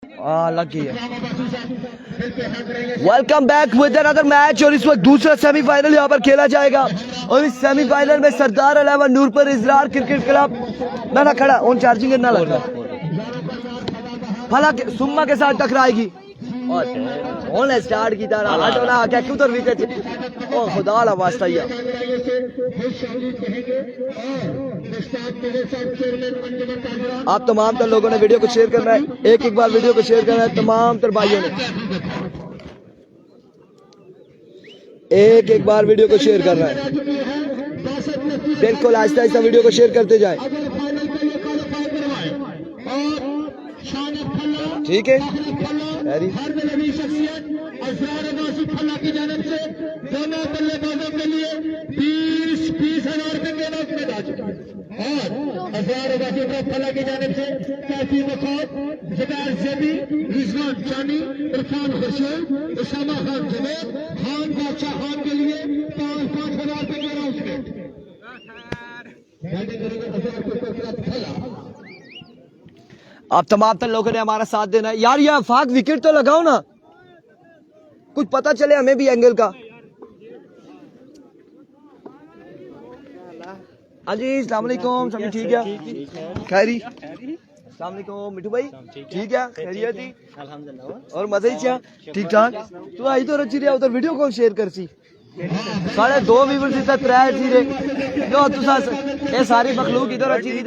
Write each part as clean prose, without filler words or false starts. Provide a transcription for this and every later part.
लग गई है। Welcome back with another match और इस वक्त दूसरा सेमीफाइनल यहाँ पर खेला जाएगा और इस सेमीफाइनल में सरदार 11 नूरपुर इजरार क्रिकेट क्लब ना खड़ा ऑन चार्जिंग ना लगा भला सुम्मा के साथ टकराएगी और स्टार्ट की तरह हटो ना क्या क्यों तो विकेट ओ खुदा ला वास्ता ही आप तमाम तर लोगों ने वीडियो को शेयर करना है, एक एक बार वीडियो को शेयर करना है तमाम तर भाइयों ने, एक एक बार वीडियो को शेयर करना है। बिल्कुल आहिस्ता आहिस्ता वीडियो को शेयर करते जाए, ठीक है। दोनों बल्लेबाजों के लिए 20,000 रुपए के इनाम आ चुके हैं और अजहर फला की जानिब से काफी वफात जुबैर ज़ेबी, रिजवान चानी, इरफान हुसैन, उसामा खान जुबैर, खान बादशाह खान के लिए 5,000 रुपए के अनाउंसमेंट। आप तमाम तर लोगों ने हमारा साथ देना है यार। ये आफाक विकेट तो लगाओ ना, कुछ पता चले हमें भी एंगल का। हाँ जी अस्सलाम वालेकुम, सभी ठीक है खैरी? अस्सलाम वालेकुम मिठू भाई, ठीक है खैरियत ही अल्हम्दुलिल्लाह और मजे ही ठीक ठाक। तू आई तो रची रहा उधर वीडियो कॉल शेयर कर सी 2.5 व्यूअर्स इधर 3 थी रे जो तुसा ये सारी मखलूक इधर अच्छी थी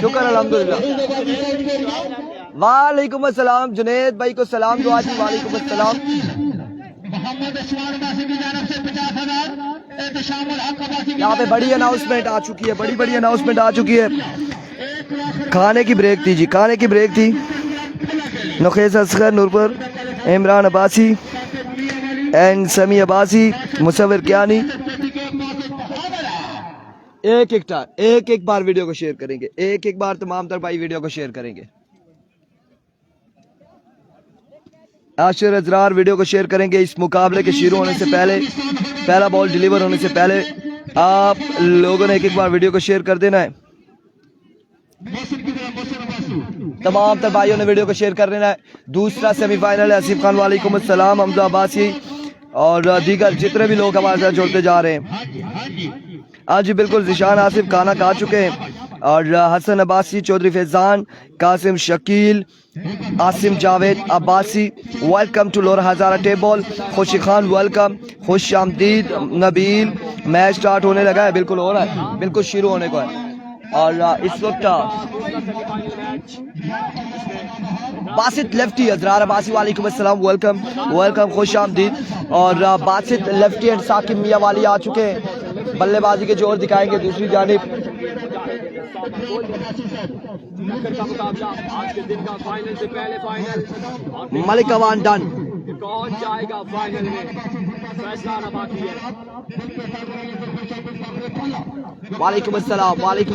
शुक्र अल्हम्दुलिल्लाह। वालेकुम अस्सलाम जुनेद भाई को सलाम दुआ जी। वालेकुम अस्सलाम। यहाँ पे बड़ी अनाउंसमेंट आ चुकी है, बड़ी अनाउंसमेंट आ चुकी है। खाने की ब्रेक थी जी, खाने की ब्रेक थी। नखेस असगर नूरपुर, इमरान अब्बासी एंड समी अब्बासी, मुसव्विर कियानी। एक एक बार वीडियो को शेयर करेंगे, एक एक बार तमाम तर भाई वीडियो को शेयर करेंगे। आशिर अजरार वीडियो को शेयर करेंगे। इस मुकाबले के शुरू होने से पहले, पहला बॉल डिलीवर होने से पहले आप लोगों ने एक एक बार वीडियो को शेयर कर देना है। तमाम तर भाइयों ने वीडियो को शेयर कर देना है। दूसरा सेमीफाइनल है। आसिफ खान वालेकुम अस्सलाम, हमजा अब्बासी और दीगर जितने भी लोग हमारे साथ जुड़ते जा रहे हैं। आज बिल्कुल जिशान आसिफ खाना खा चुके हैं और Hasan Abbasi, Chaudhry Faizan, Qasim Shakeel, Asim Javed Abbasi welcome to Lora Hazara table. Khushi Khan welcome, खुश आमदीद नबील। मैच स्टार्ट होने लगा है, बिल्कुल हो रहा है, बिल्कुल शुरू होने को है। और इस वक्त बासित लेफ्टी अजरार अब्बासी वालेकुम अस्सलाम वेलकम वेलकम, खुश आमदीद। और बासित लेफ्टी एंड साकिब मियां वाली आ चुके हैं, बल्लेबाजी के जोर दिखाएंगे दूसरी जानिब। का मुकाबला आज के दिन का फाइनल से पहले फाइनल मलिक अवान डन कौन जाएगा फाइनल में, फैसला आना बाकी है। वालेकुम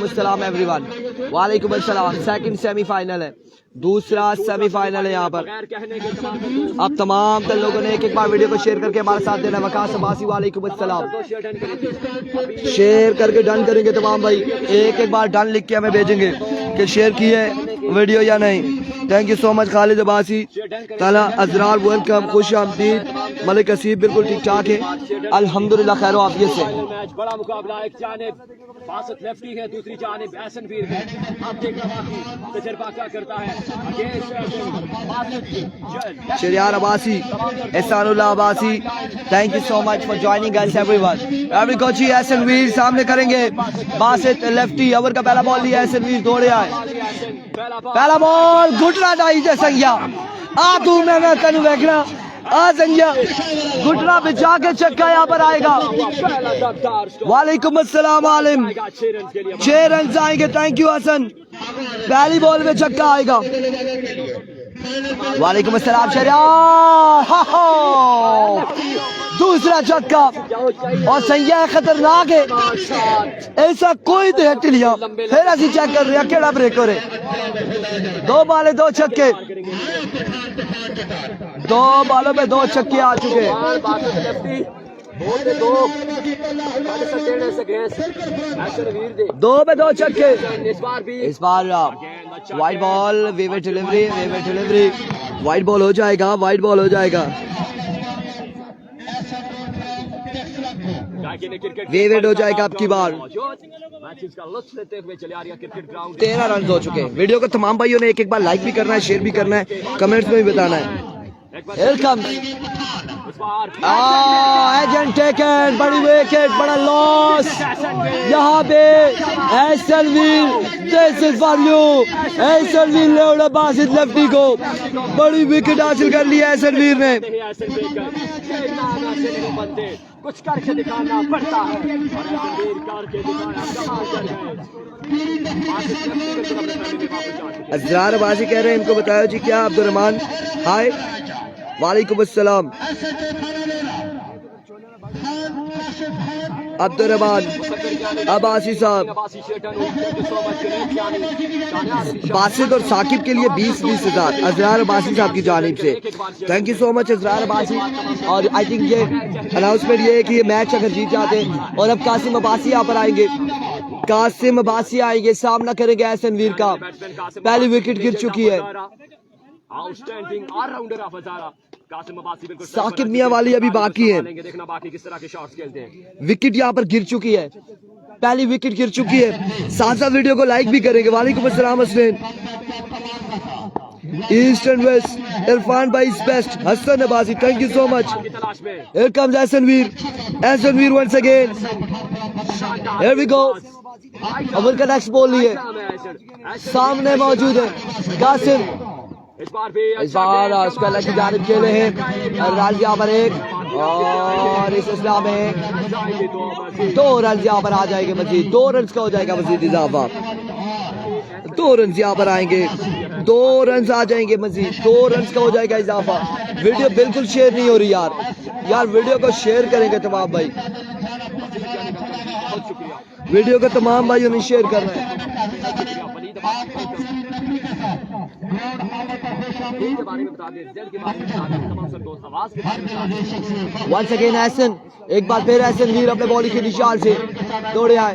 अस्सलाम एवरीवन, वालेकुम अस्सलाम। सेकंड सेमीफाइनल है, दूसरा सेमीफाइनल है यहाँ पर। अब तमाम लोगों ने एक एक बार वीडियो को शेयर करके हमारे साथ देना। वकास अब्बासी वालेकुम अस्सलाम, शेयर करके डन करेंगे तमाम भाई। एक एक बार डन लिख के हमें भेजेंगे कि शेयर की है वीडियो या नहीं। Thank you so much Khalid Abbasi, ताला अजरार वेलकम, खुश आमदीद। मलिक असीब बिल्कुल ठीक ठाक है अल्हम्दुलिल्लाह, खैर आफियत से। बड़ा मुकाबला, एक जानिब बासित लेफ्टी है, दूसरी जानिब एहसनवीर है। अब देखना बाकी तजर्बा क्या करता है। Shahryar Abbasi, Ehsanullah Abbasi, thank you so much for joining us everyone. Every कोची एहसनवीर सामने करेंगे। बासित लेफ्टी ओवर का पहला बॉल लिया, एहसनवीर दौड़े आए। पहला बॉल घुटना चाहिए संज्ञा आ तू मैं तेन देखना आ संज्ञा घुटना बिछा के छक्का यहाँ पर आएगा। वालेकुम अस्सलाम आलिम, 6 रन आएंगे। थैंक यू हसन, पहली बॉल में छक्का आएगा। वालेकुम अस्सलाम शरियार, दूसरा छक्का और संज्ञा खतरनाक है। ऐसा कोई तो हट लिया फिर असि चेक कर रहे हैं केड़ा ब्रेकर है। 2 बाले 2 छक्के, 2 बालों में 2 छक्के आ चुके हैं। 2 पे 2 छक्के। इस बार वाइड बॉल, वेवेट डिलीवरी, वाइड बॉल हो जाएगा, वाइड बॉल हो जाएगा। वेवेट हो जाएगा आपकी बार। 13 रन हो चुके हैं। वीडियो को तमाम भाइयों ने एक बार लाइक भी करना है, शेयर भी करना है, कमेंट्स में भी बताना है। एजेंट टेकन, बड़ी विकेट, बड़ा लॉस यहाँ पे। This is for you. ने बासित लेफ्टी को बड़ी विकेट हासिल कर लिया एसनवीर ने। कुछ करके दिखाना पड़ता है। अजरारबाजी कह रहे हैं, इनको बताया जी क्या। अब्दुर्रहमान हाय, वालेकुम अस्सलाम। अब्दुर्रहमान अब्बासी साहब, बासित और साकिब के लिए 20-20 हजार अजरार अब्बासी साहब की जानिब से। Thank you so much Azrar Abbasi. और आई थिंक ये अनाउंसमेंट ये है कि ये मैच अगर जीत जाते हैं और अब कासिम अब्बासी यहाँ पर आएंगे, कासिम अब्बासी आएंगे, सामना करेंगे एहसनवीर का। पहली विकेट गिर चुकी है। साकिब मियां वाली अभी बाकी है। विकेट यहाँ पर गिर चुकी है, पहली विकेट गिर चुकी है। साथ साथ वीडियो को लाइक भी करेंगे। वालेकुम अस्सलाम Hasnain. East and west, Irfan भाई is best. Hassan Abbasi, thank you so much. Here comes Ehsanveer once again. Here we go. Over का नेक्स्ट बॉल लिए सामने मौजूद है कासिम। इस बार स्पेलर की जानिब खेले हैं राज यहाँ पर एक, और इस सिलसिला में 2 रन यहाँ पर आ जाएंगे मजीद। 2 रन का हो जाएगा मजीद इजाफा। 2 रन यहाँ पर आएंगे, 2 रन आ जाएंगे मजीद। 2 रन का हो जाएगा इजाफा। वीडियो बिल्कुल शेयर नहीं हो रही यार वीडियो को शेयर करेंगे तमाम भाई। वीडियो को तमाम भाइयों ने शेयर करना है। वंस अगेन एहसन, एक बार फिर एहसनवीर अपने बॉलिंग की निशान से दौड़े आए।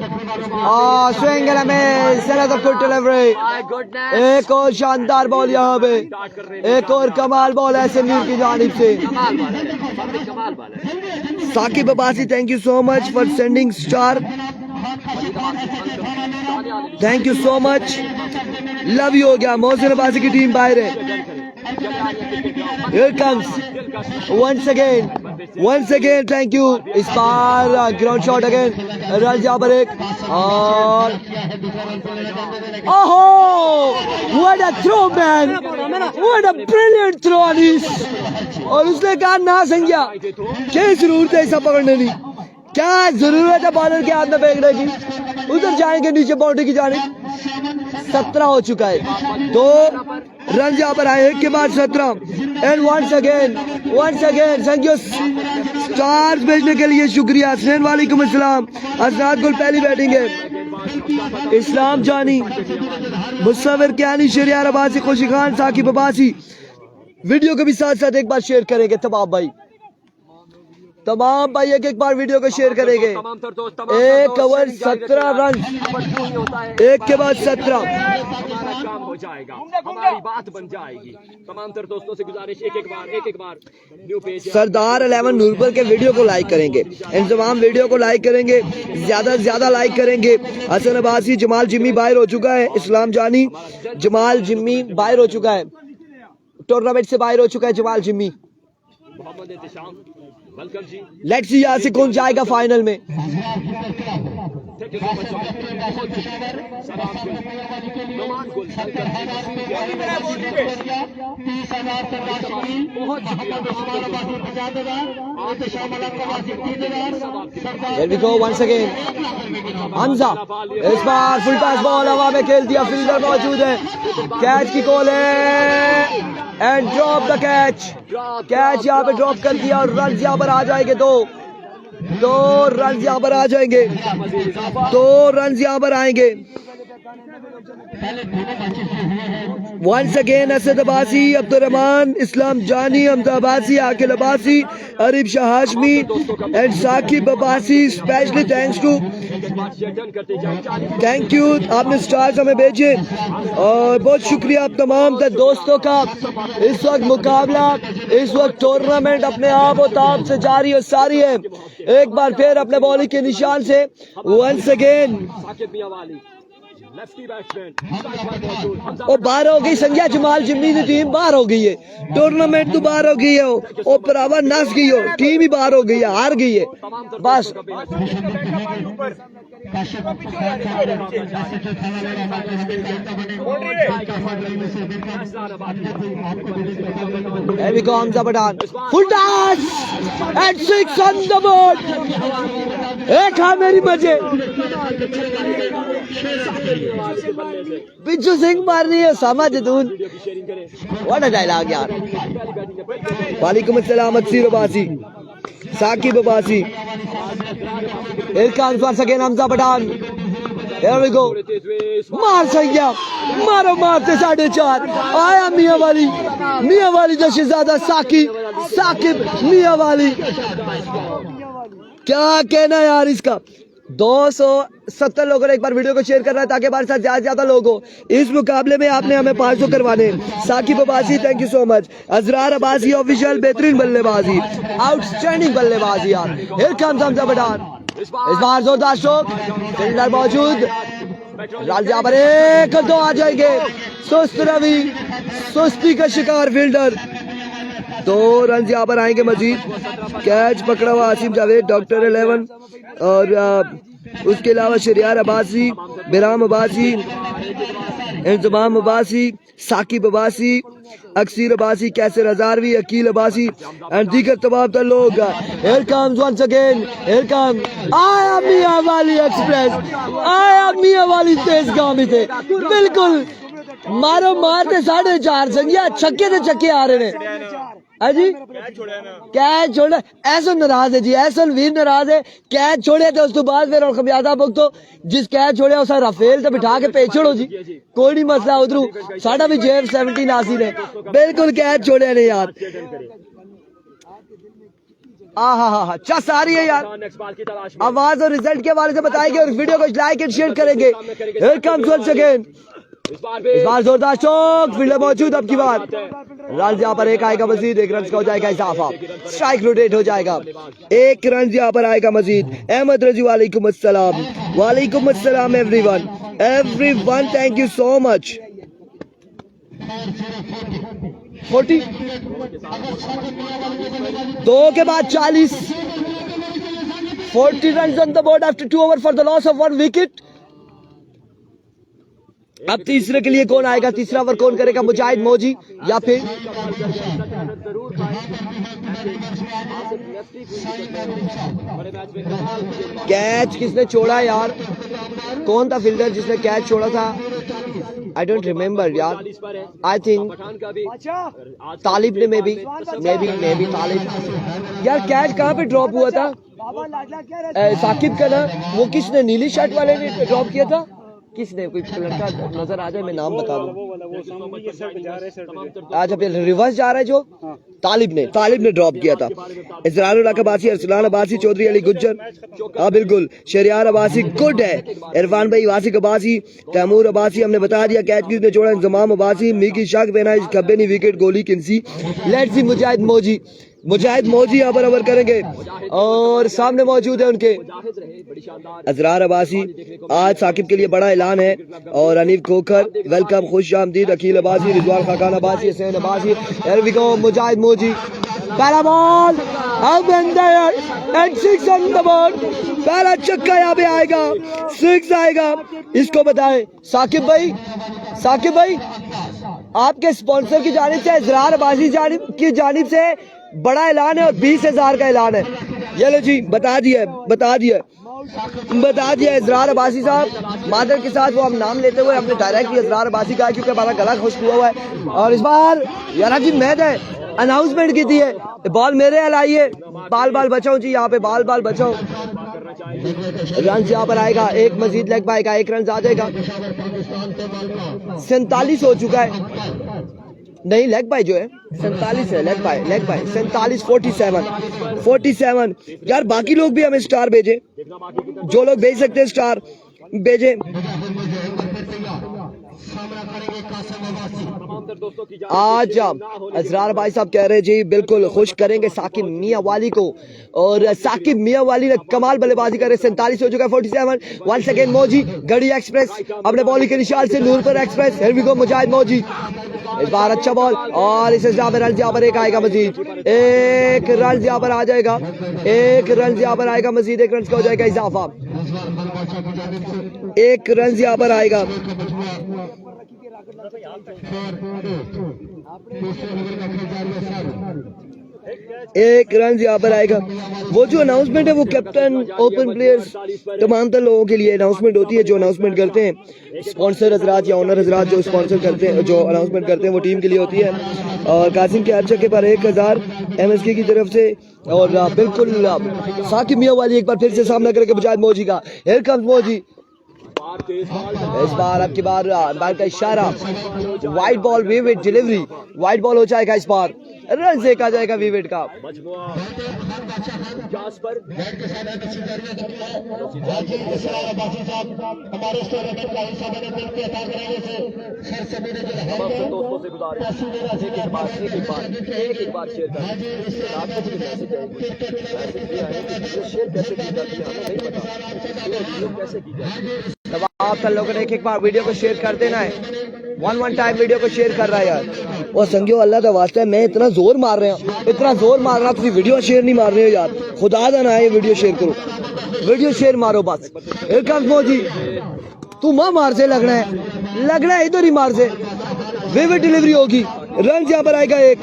Swing and miss, another good delivery. एक और शानदार बॉल यहाँ पे, एक और कमाल बॉल एहसनवीर की जानिब से। Saqib Abbasi, thank you so much for sending star. Thank you so much, love you हो गया। मोहसिन अब्बासी की टीम बाहर है। Here comes once again, thank you। इस बार ग्राउंड शॉट अगेन, रन यहाँ पर एक, और ओहो what a throw man, what a brilliant throw Anees. और उसने कहा ना संज्ञा, क्या जरूरत है इसे पकड़ने की, क्या जरूरत है बॉलर के हाथ में फेंकने की। उधर जाएंगे नीचे बाउंड्री की जानिब। 17 हो चुका है। 2 रन यहाँ पर आए, एक के बाद 17। And once again thank you stars भेजने के लिए शुक्रिया। हसनैन वालेकुम अस्सलाम। अजनाद गुल पहली बैटिंग है। इस्लाम जानी, मुसव्विर क्यानी, शरियार अब्बासी, खुशी खान, साकिब अब्बासी। वीडियो को भी साथ साथ एक बार शेयर करेंगे तमाम भाई एक बार वीडियो को शेयर करेंगे। 1 ओवर 17 रन, एक के बाद 17। काम हो जाएगा, हमारी बात बन जाएगी। तमाम तर दोस्तों से गुजारिश, एक बार न्यू पेज सरदार 11 नूरपुर के वीडियो को लाइक करेंगे। इंतजाम वीडियो को लाइक करेंगे, ज्यादा से ज्यादा लाइक करेंगे। हसन अब्बासी, जमाल जिम्मी बाहर हो चुका है। इस्लाम जानी, जमाल जिम्मी बाहर हो चुका है, टूर्नामेंट से बाहर हो चुका है जमाल जिम्मी। लेट्स सी यहाँ से कौन जाएगा फाइनल में। Here we go once again। Hamza, इस बार फुल पास बॉल हवा में खेल दिया, फील्डर मौजूद है, कैच की कॉल है एंड ड्रॉप द कैच यहाँ पे ड्रॉप कर दिया और रन यहाँ पर आ जाएंगे। 2 रन यहाँ पर आ जाएंगे, 2 रन यहाँ पर आएंगे। Once again, Asad Abbasi, Abdurrahman, Islam Jani, Hamza Abbasi, Akil Abbasi, Arif Shah Hashmi, and Saqib Abbasi. Especially thanks to thank you, आपने स्टार्स हमें भेजे और बहुत शुक्रिया आप तमाम दोस्तों का। इस वक्त मुकाबला, इस वक्त टूर्नामेंट अपने आप और ताब से जारी और सारी है। एक बार फिर अपने बॉलिंग के निशान से वंस अगेन और बाहर हो गई संज्ञा जमाल जिम्मी की टीम बाहर हो गई है। टूर्नामेंट तो बाहर हो गई है, ओ परावा नस गई हो, टीम ही बाहर हो गई है, हार गई है बस। Here we go, Hamza Pathan. Full toss at 6 on the board. एक हाँ मेरी मजे बिच्छू सिंह मार रही है सामा जदून। व्हाट अ डायलॉग यार। वालेकुम अस्सलाम Akseer Abbasi, Saqib Abbasi, Irkan for again Hamza Pathan. Here we go, मार संज्ञा, मारो मारते 4.5 आया मियां वाली जशीजादा साकिब मियां वाली। क्या कहना यार इसका। 270 लोगों ने एक बार वीडियो को शेयर करना है ताकि हमारे साथ ज्यादा लोग हो। इस मुकाबले में आपने हमें 500 करवाने। Saqib Abbasi thank you so much. Azrar Abbasi official बेहतरीन बल्लेबाजी, आउटस्टैंडिंग बल्लेबाजी यार। Here comes Hamza Pathan. इस बार जोरदार स्ट्रोक, फील्डर मौजूद, राजा पर 1-2 आ जाएंगे। सुस्त रवि, सुस्ती का शिकार फील्डर। 2 रन यहाँ पर आएंगे मजीद। कैच पकड़ा हुआ आसिम जावेद, डॉक्टर 11 और उसके अलावा शरियार अब्बासी, बिराम अब्बासी, इंतमाम अब्बासी, साकिब अब्बासी, अक्सीर अब्बासी, कैसर हजारवी, अकील अब्बासी एंड दीगर तमाम लोग। Here comes once again, here comes आया मियां वाली एक्सप्रेस, आया मियां वाली तेजगामी थे बिल्कुल। मारो मारते 4.5 संज्ञा, छक्के से छक्के आ रहे हैं। जी कैच छोड़ा, ऐसा नाराज है जी, ऐसा वीर नाराज है। कैच छोड़े थे उस तो बाद फिर और खमियाजा भुगतो। जिस कैच छोड़े उस राफेल तो बिठा के पेच छोड़ो जी, कोई नहीं मसला। उधर साढ़ा भी जेब 17 नासी ने बिल्कुल कैच छोड़े ने यार। हाँ चस आ रही है यार। आवाज और रिजल्ट के हवाले से बताएंगे और वीडियो को लाइक एंड शेयर करेंगे। Here comes once again, इस बार जोरदार स्ट्रोक, फील्डर मौजूद। अब की बार रन यहाँ पर 1 आएगा मजीद, 1 रन का हो जाएगा इजाफा, स्ट्राइक रोटेट हो जाएगा। 1 रन यहाँ पर आएगा मजीद। अहमद रजी वालेकुम अस्सलाम everyone thank you so much. 40 2 के बाद 40 40 run on the board after 2 over for the loss of 1 wicket. अब तीसरे के लिए कौन आएगा, तीसरा ओवर कौन करेगा, मुजाहिद मोजी या फिर कैच किसने छोड़ा यार, कौन था फील्डर जिसने कैच छोड़ा था, आई डोंट रिमेम्बर यार। आई थिंक तालिब ने, मे बी तालिब यार। कैच कहाँ पे ड्रॉप हुआ था, साकिब का ना, वो किसने, नीली शर्ट वाले ने ड्रॉप किया था, किसने, कोई लड़का नजर आ जाए मैं नाम बता दूं। अच्छा फिर रिवर्स जा रहा है जो तालिब ने ड्रॉप किया था। इजरारुल हक अब्बासी, अरसलान अब्बासी, चौधरी अली गुज्जर, हाँ बिल्कुल, शरियार अब्बासी गुड है, इरफान भाई, वासिक अब्बासी, तैमूर अब्बासी, हमने बता दिया कैच किसने छोड़ा, इंतमाम अब्बासी, मीकी शक बेना, खब्बे नहीं विकेट, गोली किन्सी, लेट्स सी मुजाहिद मोजी यहाँ पर ओवर करेंगे और सामने मौजूद है उनके अजरार अब्बासी। आज साकिब के लिए बड़ा ऐलान है और अनीफ खोखर वेलकम, खुश आमदीद, Aqeel Abbasi, Rizwan Khaqan Abbasi, Hussain Abbasi. Here we go, मुजाहिद मोजी, पहला बॉल अब अंदर एंड 6 ऑन द बोर्ड। पहला छक्का यहाँ पे आएगा, 6 आएगा। इसको बताएं साकिब भाई आपके स्पॉन्सर की जानिब से, इजरार अब्बासी की जानिब से बड़ा ऐलान है और 20,000 का ऐलान है। ये लो जी, बता दिया इजरार अब्बासी साहब मादर के साथ, वो हम नाम लेते हुए हमने डायरेक्टली इजरार अब्बासी का है क्योंकि हमारा गला खुश्क हुआ है। और इस बार यार जी मैच है, अनाउंसमेंट की थी है, बॉल मेरे हलाइए, बाल बचाओ जी, यहाँ पे बाल बचाओ। रन यहाँ पर आएगा, एक मजीद लेग बाय का, एक रन आ जाएगा। 47 हो चुका है, नहीं लेग बाय जो है 47 है, लेग बाय 47 47 यार। बाकी लोग भी हमें स्टार भेजे, जो लोग भेज सकते हैं स्टार भेजे। आज असरार भाई साहब कह रहे जी बिल्कुल खुश करेंगे साकिब मियां वाली को, और साकिब मियां वाली ने कमाल बल्लेबाजी करे। 47 हो चुका है, 47। One second Moji, Garhi express अपने बॉलिंग के निशान से Noorpur express, here we go Mujahid Moji, इस बार अच्छा बॉल, और इस हिसाब रन यहाँ पर एक आएगा मजीद, एक रन यहाँ पर आ जाएगा, एक रन यहाँ पर आएगा मजीद, एक रन का हो जाएगा इजाफा, एक रन यहाँ पर आएगा। एक रन यहाँ पर आएगा। वो जो अनाउंसमेंट है वो कैप्टन, ओपन प्लेयर्स, तमाम तर लोगों के लिए अनाउंसमेंट होती है। जो अनाउंसमेंट करते हैं स्पॉन्सर हजरात या ओनर हजरात, जो स्पॉन्सर करते हैं, जो अनाउंसमेंट करते हैं, वो टीम के लिए होती है। और कासिम के हर छक्के पर 1000 MSK की तरफ से, और बिल्कुल साकिब मियां वाली एक बार फिर से सामना करके मुजाहिद मोजी का, हियर कम्स मोजी, इस बार अब की बार बैट का इशारा, wide ball vivid delivery, wide ball हो जाएगा इस बार, रन से आ जाएगा विविड का। तब आप सब लोगों ने एक बार वीडियो को शेयर कर देना है, वन टाइम वीडियो को शेयर कर रहा है यार। और संगियो अल्लाह का वास्ता है, मैं इतना जोर मार रहा हूँ, इतना जोर मार रहा, तुम वीडियो शेयर नहीं मार रहे हो यार, खुदा दा ना है, वीडियो शेयर करो, वीडियो शेयर मारो बस। एक मोजी तू मार से लगना है इधर ही मार से, विविड डिलीवरी होगी, रन यहाँ पर आएगा एक,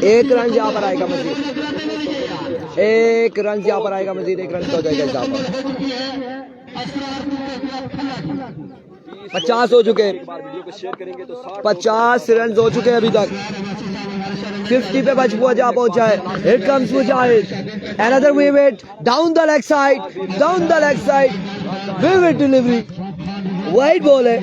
एक रन यहाँ पर आएगा मजीद, एक रन यहाँ पर आएगा मजीद, एक रन हो जाएगा यहाँ पर। 50 हो चुके हैं, 50 रन हो चुके हैं अभी तक, 50 पे बचपुआ जा पहुंचा है। Here comes Mujahid, another vivid down the leg side, vivid delivery, wide ball है,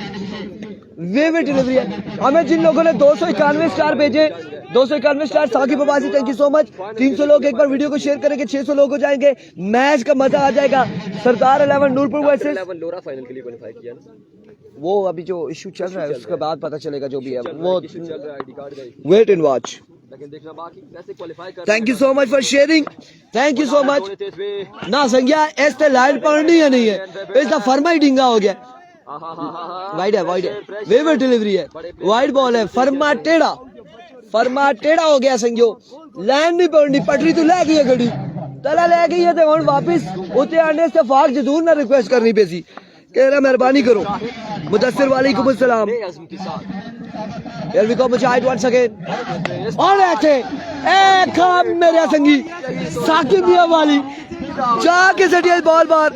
विविड डिलीवरी है। हमें जिन लोगों ने 291 स्टार भेजे, 291 star, Saqib Abbasi thank you so much. 300 लोग एक बार वीडियो को शेयर करेंगे, 600 लोग हो जाएंगे, मैच का मजा आ जाएगा। सरदार 11 नूरपुर वर्सेस लोरा फाइनल के लिए क्वालीफाई किया ना, वो अभी जो इशू चल रहा है उसके बाद पता चलेगा जो भी है वो, चल रहा है आईडी कार्ड का, वेट एंड वॉच। लेकिन देखना बाकी कैसे क्वालीफाई कर। Thank you so much for sharing, thank you so much. ना संज्ञा इससे लाइट पढ़नी है नहीं है, इसका फर्मा ही डिंगा हो गया। वाइड है, विविड डिलीवरी है, वाइड बॉल है, फर्मा टेढ़ा हो गया संज्ञो, लाइन नहीं पड़नी, पटरी तो ले गई है गड्डी, तला ले गई है तो हुण वापस उते आने से फाक जरूर ना रिक्वेस्ट करनी पेसी, कह रहा मेहरबानी करो। मुदस्सिर वालेकुम अस्सलाम, Here we go Mujahid once again, और ऐसे एक काम मेरे संगी साकिब मियां वाली जाके सटिया बॉल बार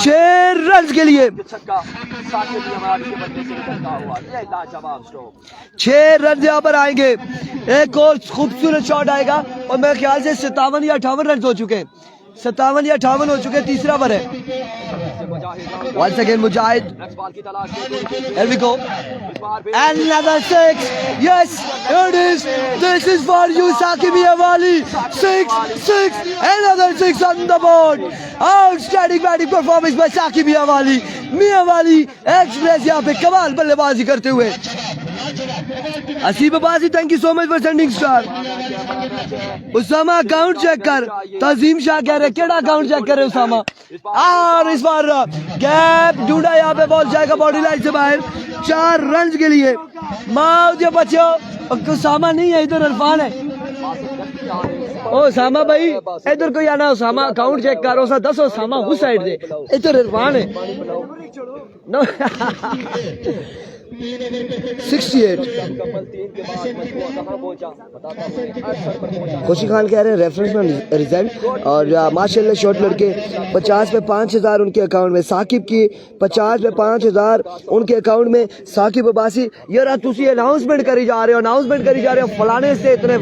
6 रन के लिए, 6 रन यहाँ पर आएंगे। एक और खूबसूरत शॉट आएगा और मेरे ख्याल से 57 या 58 रन हो चुके हैं, 57 या 58 हो चुके, तीसरा पर है। Once again Mujahid, here we go, another 6, yes it is, this is for you Sakiब Miaं wali, 6, another 6 on the board, outstanding batting performance by Sakiब Miaं wali एक्सप्रेस यहाँ पे कमाल बल्लेबाजी करते हुए। Aseeb Abbasi thank you so much for sending star. Usama account check कर, तजीम शाह कह रहे केड़ा अकाउंट चेक करे उसामा, और इस बार गैप ढूंढा, यहाँ पे बॉल जाएगा बॉडी लाइन से बाहर, 4 रन के लिए। माओ जो बच्चों, उसामा नहीं है इधर, इरफान है। ओ उसामा भाई इधर कोई आना, उसामा अकाउंट चेक करो, सा 10 उसामा उस साइड दे, इधर इरफान है। 68। मुकम्मल 3 के बाद मजमूआ कहाँ पहुंचा बताता हूँ 68 पर पहुंचा। खुशी खान कह रहे हैं रेफरेंस में रिजल्ट और माशाल्लाह शॉट लड़के 50 पे 5000 उनके अकाउंट में, साकिब की 50 पे 5000 उनके अकाउंट में। साकिब अब्बासी यार तुसी अनाउंसमेंट करी जा रहे हो फलाने से इतने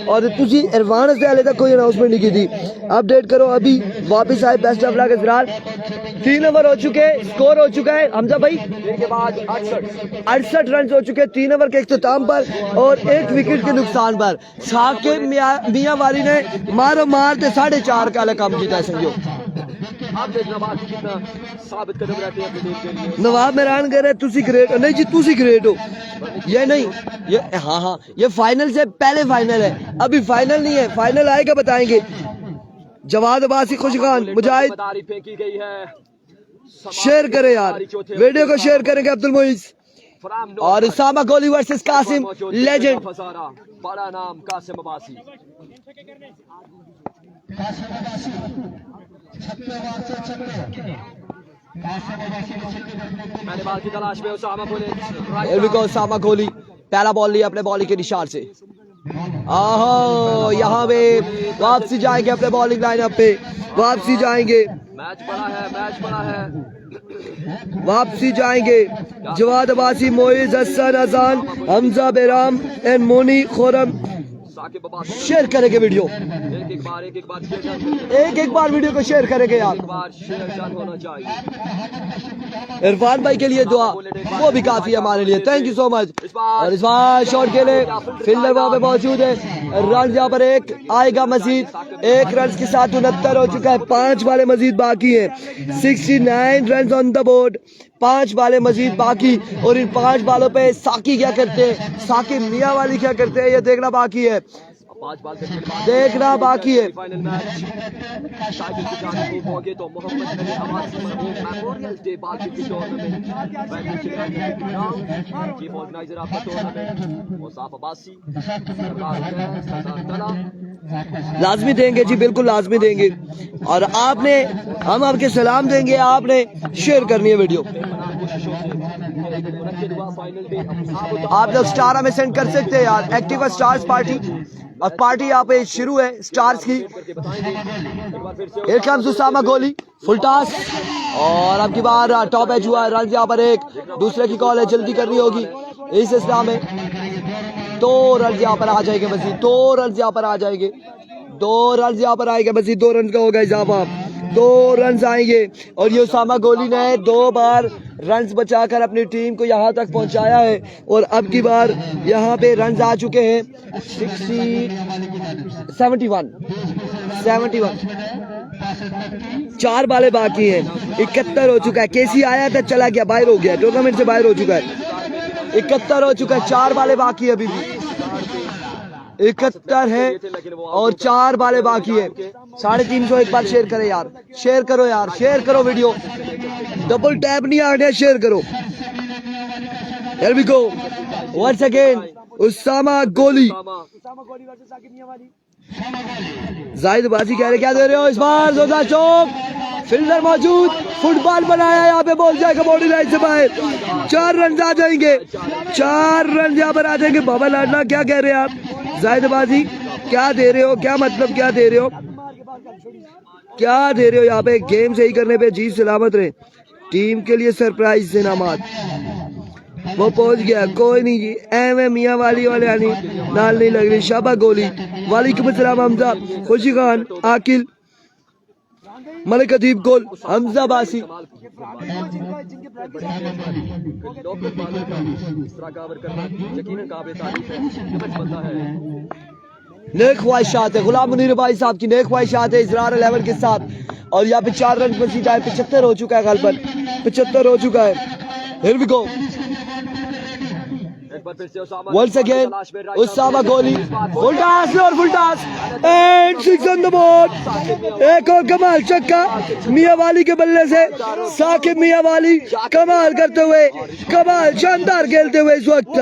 और तुसी इरफान से हाले तक कोई अनाउंसमेंट नहीं की थी। अपडेट करो अभी वापस आए। Best of luck Izrar. 3 over हो चुके, स्कोर हो चुका है हमजा भाई 3 के बाद 68 रन हो चुके 3 ओवर के इख्तिताम पर और 1 विकेट के नुकसान पर। साकिब मियां वाली ने मारो मारते 4.5 का काम किया समझो। आप देखना बाकी कितना साबित कदम रहते हैं अपनी टीम के लिए। नवाब मेहरान कह रहे तुसी ग्रेट नहीं जी, तुसी ग्रेट हो। ये नहीं ये हाँ ये फाइनल से पहले फाइनल है, अभी फाइनल नहीं है, फाइनल आएगा बताएंगे। जवाद अब्बासी, खुश खान, मुजाहिद तारीफ फेंकी गई है। शेयर करें यार, वीडियो को शेयर करेंगे अब्दुल मोइज और उसामा गोली वर्सेस कासिम लेजेंड। बड़ा नाम कासिम अब्बासी। मैंने बाल की तलाश में उसामा उसामा गोली पहला बॉल लिया अपने बॉलिंग के निशान से। आहो यहाँ पे वापसी जाएंगे अपने बॉलिंग लाइनअप पे, वापसी जाएंगे। मैच बड़ा है वापसी जाएंगे। जवाद अब्बासी, मोइज, हसन, अजान, हमजा बेराम एंड मोनी खोरम शेयर करेंगे वीडियो। एक बार वीडियो को शेयर करेंगे यार। होना चाहिए। इरफान भाई के लिए दुआ वो भी काफी है हमारे लिए। Thank you so much. और इस बार शॉट के लिए फील्डर वहां पे मौजूद है। रन यहाँ पर एक आएगा मजीद, 1 रन के साथ 69 हो चुका है। 5 वाले मजीद बाकी है। 69 रन ऑन द बोर्ड, 5 वाले मजीद बाकी। और इन 5 बालों पे साकी क्या करते हैं, साकिब मियां वाली क्या करते हैं, ये देखना बाकी है, 5 बाल देखना बाकी है। फाइनल मैच शाकिब की जानिब मौके तो Mohammad Ali Abbasi memorial day basketball tournament chief organiser of the tournament Musaf Abbasi Sardar तला लाजमी देंगे जी, बिल्कुल लाजमी देंगे। और आपने हम आपके सलाम देंगे, आपने शेयर करनी है वीडियो। आप लोग स्टार में सेंड कर सकते हैं यार, एक्टिवा स्टार्स पार्टी। और पार्टी यहाँ पे शुरू है स्टार्स की। एक उसामा गोली फुल टॉस और अब की बार टॉप एज हुआ है। रन यहाँ पर एक, दूसरे की कॉल है, जल्दी करनी होगी इस इस्लाम में। 2 रन यहाँ पर आ जाएंगे मजीद, 2 रन यहाँ पर आ जाएंगे, 2 रन यहाँ पर आएंगे मजीद। 2 रन का होगा इजाफा, 2 रन आएंगे। और ये उसामा गोली ने 2 बार रन बचाकर अपनी टीम को यहाँ तक पहुँचाया है। और अब की बार यहाँ पे रन आ चुके हैं 71। 4 बालें बाकी हैं, 71 हो चुका है। केसी आया था चला गया, बाहर हो गया, टूर्नामेंट से बाहर हो चुका है। 71 हो चुका है, 4 बालें बाकी है अभी भी। 71 है और 4 बालें बाकी है। 350 एक बार शेयर करें यार, शेयर करो यार, शेयर करो वीडियो। डबल टैप नहीं आ रहा, शेयर करो। Here we go once again Usama गोली। जाहिद बाजी कह रहे क्या दे रहे हो इस बार? जोरदार चौक, फील्डर मौजूद, फुटबॉल बनाया, यहाँ पे बॉल जाएगा बॉडी लाइन से बाहर। 4 रन आ जाएंगे, 4 रन यहाँ पर आ जाएंगे। बाबा लाडला क्या कह रहे हैं आप? जाहिद बाजी क्या दे रहे हो, क्या मतलब क्या दे रहे हो, क्या दे रहे हो? यहाँ पे गेम सही करने पे जी सलामत रहे। टीम के लिए सरप्राइज इनामात वो पहुंच गया, कोई नहीं जी। मियां वाली वाले आनी नाल नहीं लग रही। शाबा गोली, वालेकुम अस्सलाम हमजा, खुशी खान, आकिल, मलिक अदीब गोल, हमजा बासी। नेक ख्वाहिशात है गुलाम मुनीर भाई साहब की, नेक ख्वाहिशात है इजरार 11 के साथ। और यहाँ पे 4 रन मजीद आए, 75 हो चुका है, गलबन 75 हो चुका है। Here we go. Once again, Usama गोली, फुल टॉस और full toss and 6 on the board. एक और कमाल छक्का मियां वाली के बल्ले से। साकिब मियां वाली कमाल करते हुए, कमाल शानदार खेलते हुए इस वक्त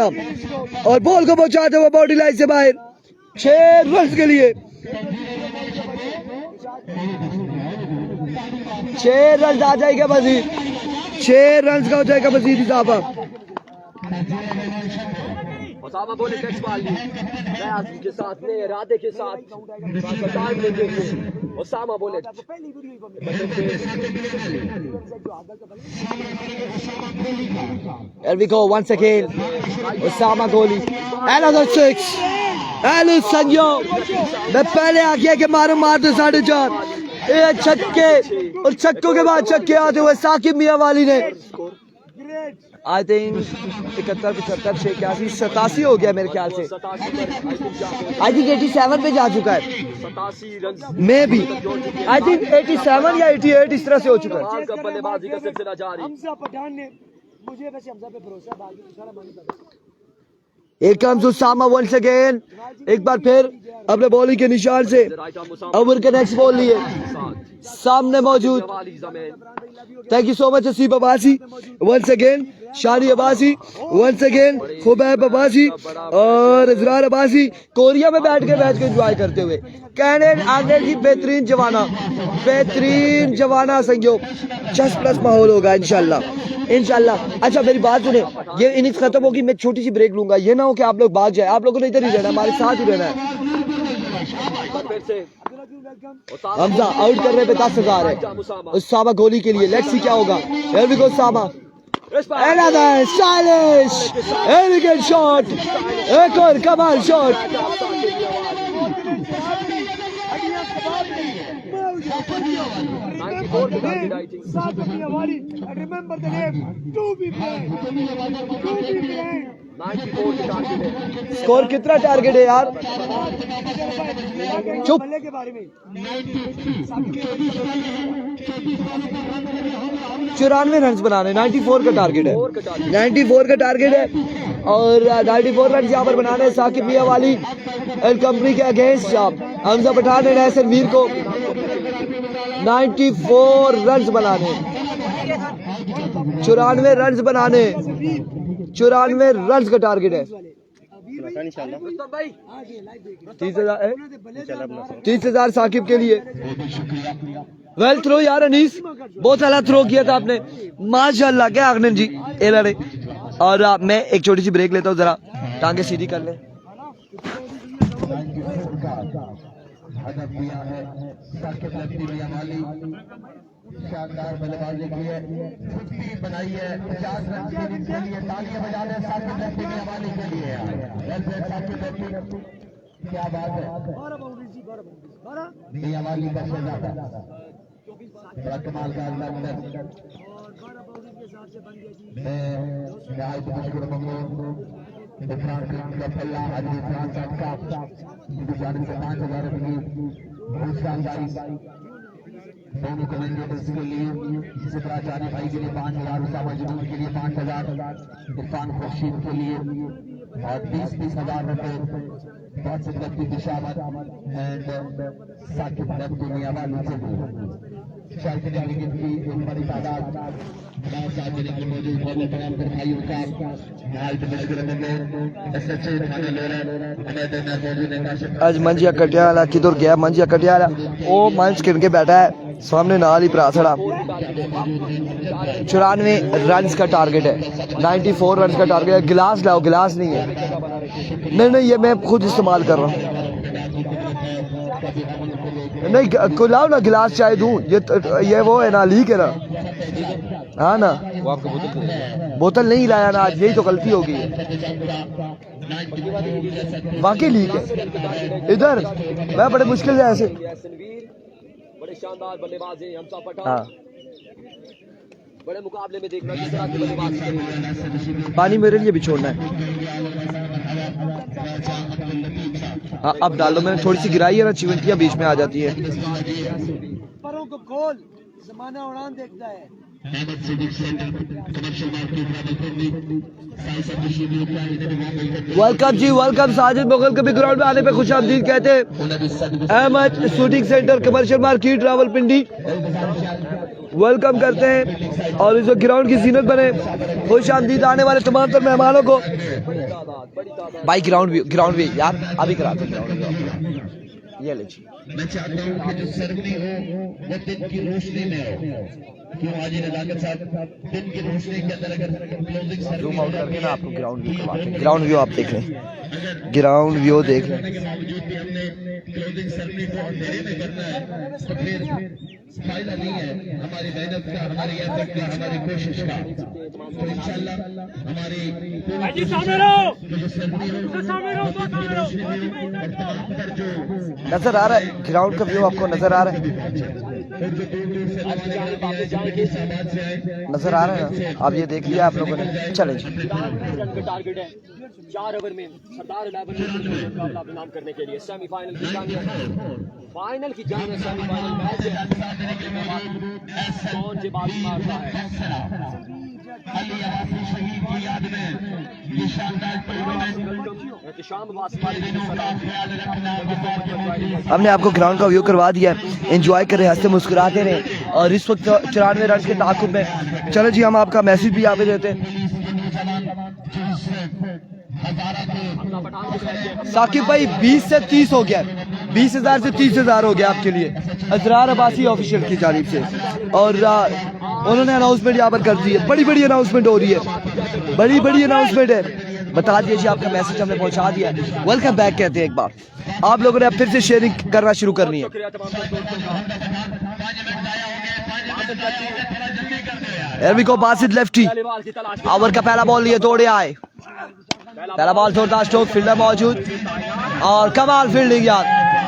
और बॉल को पहुंचाते हुए बॉडी लाइन से बाहर। 6 रन के लिए 6 रन आ जाएगा मजीद, 6 रन का हो जाएगा मजीद इजाफा। ओसामा बोले नेक्स्ट बॉल ली नयाज के साथ नए इरादे के साथ टाइम लेते हुए ओसामा बोले Here we go once again. Osama Gholi. Another six. Hello संयो. मैं पहले आ गया कि मार दो 4.5. ये छक्के और छक्कों के बाद छक्के आते हुए साकिब मियां वाली ने आई थिंक 71, 75, 86, 87 हो गया मेरे ख्याल से. आई थिंक 87 पे जा चुका है. 87 रन मैं भी आई थिंक 87 या 88 इस तरह से हो चुका है. का बल्लेबाजी का सिलसिला जारी. हमजा पठान ने मुझे वैसे हमजा पे भरोसा है, बाकी सारा मालूम है. एक कम उसामा वंस अगेन. एक बार फिर अपने बॉलिंग के निशान से ओवर के नेक्स्ट बॉल लिए सामने मौजूद. Thank you so much Aseeb Abbasi once again. Shani Abbasi once again. Khubaib Abbasi और इजरार अब्बासी कोरिया में बैठ के मैच को एंजॉय करते हुए. कैनेड आगे की बेहतरीन जवाना संयोग. 10+ माहौल होगा इंशाल्लाह. अच्छा मेरी बात सुने, ये इनिंग्स खत्म होगी, मैं छोटी सी ब्रेक लूंगा. ये ना हो कि आप लोग भाग जाए. आप लोगों ने इधर ही रहना, हमारे साथ ही रहना है. हमजा आउट करने पे 10,000 है उसामा गोली के लिए. लेट्स सी क्या होगा. Here we go Usama. Another stylish elegant shot. एक और कमाल शॉट. 94 के target I think. Remember the name. To be blind. 94 के टारगेट है. स्कोर कितना टारगेट है यार? चुप. बल्ले के बारे में 94 रन बनाने. 94 का टारगेट है. 94 का टारगेट है और 94 रन यहाँ पर बनाने हैं साकिब मियां वाली एंड कंपनी के अगेंस्ट. हमजा पठान ने एहसन वीर को 94 रन बनाने. 94 रन बनाने. 94 रन का टारगेट है. 30,000 साकिब के लिए. वेल थ्रो यार अनीस, बहुत अच्छा थ्रो किया था आपने माशाल्लाह. क्या आगनन जी ए लड़े. और मैं एक छोटी सी ब्रेक लेता हूँ, जरा टांगे सीधी कर ले. शानदार बल्लेबाजी की है, छुट्टी बनाई है. 50 रन की इनिंग्स के लिए तालियां बजा रहे हैं साकिब लक्ष्मी मियांवाली के लिए. साकिब लक्ष्मी, क्या बात है. मियांवाली का शहजादा बड़ा कमाल का अंदर. मैं नहायत मशहूर ममनून इरफान का पल्ला हाजी इरफान साहब का उनकी जानिब से 5,000 रुपये की बहुत शानदारी दोनों कमेंटेटर्स के लिए. इसी तरह आचार्य भाई के लिए 5,000, उसामा जुनून के लिए 5,000, इरफान खुर्शीद के लिए और 20,000 रुपए बहुत से क्लब की दिशामत एंड साकिब लक्ष्मी मियांवाली से भी. शायद डेलीगेट की एक बड़ी तादाद मौजूद भाइयों का आज मंजिया कटियाला किधर गया. मंजिया कटियाला वो मंच किन के बैठा है सामने नाल ही प्राथड़ा. 94 रन का टारगेट है. 94 रन का टारगेट है. गिलास लाओ. गिलास नहीं है. नहीं ये मैं खुद इस्तेमाल कर रहा हूँ. नहीं लाओ ना गिलास चाय दूं. ये वो है ना, लीक है ना. हाँ ना, बोतल नहीं लाया ना आज, यही तो गलती होगी. वाकई लीक है इधर. मैं बड़े मुश्किल से ऐसे. बड़े शानदार बल्लेबाज हैं हमजा पठान. हाँ बड़े मुकाबले में देखना किस तरह की बल्लेबाजी करेंगे. पानी मेरे लिए भी छोड़ना है. हाँ अब डालो. मैंने थोड़ी सी गिराई है ना, चिवंटियां बीच में आ जाती है. परों को खोल, जमाना उड़ान देखता है. वेलकम जी वेलकम. साजिद मुगल कभी ग्राउंड में आने पे खुश आमदीद कहते हैं. Ahmed Shooting Centre Commercial Market Rawalpindi welcome करते हैं और इस ग्राउंड की जीनत बने. खुश आमदीद आने वाले तमाम तर मेहमानों को. भाई ग्राउंड भी यार अभी कराते हैं. ये लीजिए. मैं चाहता हूँ कि जो सरगनी हो वो दिन की रोशनी में हो. क्यों आज नजाकत साहब दिन की रोशनी के अंदर अगर क्लोजिंग जूम आउट करके ना आपको ग्राउंड व्यू करवाते हैं। ग्राउंड व्यू आप देख लें, ग्राउंड व्यू देख लें। के बावजूद भी हमने क्लोजिंग सेरेमनी को अंधेरे में करना है तो फिर फायदा नहीं है हमारी मेहनत का, हमारी एफर्ट का, हमारी कोशिश का। तो इंशाल्लाह हमारी नजर आ रहा है ग्राउंड का व्यू, आपको नजर आ रहा है? नजर आ रहा है ना? आप ये देख लिया आप लोगों ने। चले जी, रन का टारगेट है 4 ओवर में सरदार 11 में मुकाबला अपने नाम करने के लिए। सेमीफाइनल की जान है, फाइनल की जान है, सेमीफाइनल मैच है। कौन से बाजी मारता है? हमने आपको ग्राउंड का व्यू करवा दिया है। एंजॉय करें, हंसते मुस्कुराते रहें। और इस वक्त 94 रन के ताकुब में। चलो जी, हम आपका मैसेज भी यहाँ पे देते हैं। साकिब भाई 20 से 30 हो गया, 20,000 से 30,000 हो गया आपके लिए अजरार अब्बासी ऑफिशियल की जानिब से। और उन्होंने अनाउंसमेंट यहाँ पर कर दी है, बड़ी बड़ी अनाउंसमेंट हो रही है, बड़ी बड़ी अनाउंसमेंट है। बता दीजिए, आपका मैसेज हमने पहुंचा दिया। वेलकम बैक कहते हैं एक बार। आप लोगों ने अब फिर से शेयरिंग करना शुरू करनी है। एरविको बासित लेफ्टी, ओवर का पहला बॉल लिए दौड़े आए। पहला बॉल थोड़ा स्ट्रोक, फील्डर मौजूद और कमाल फील्डिंग यार,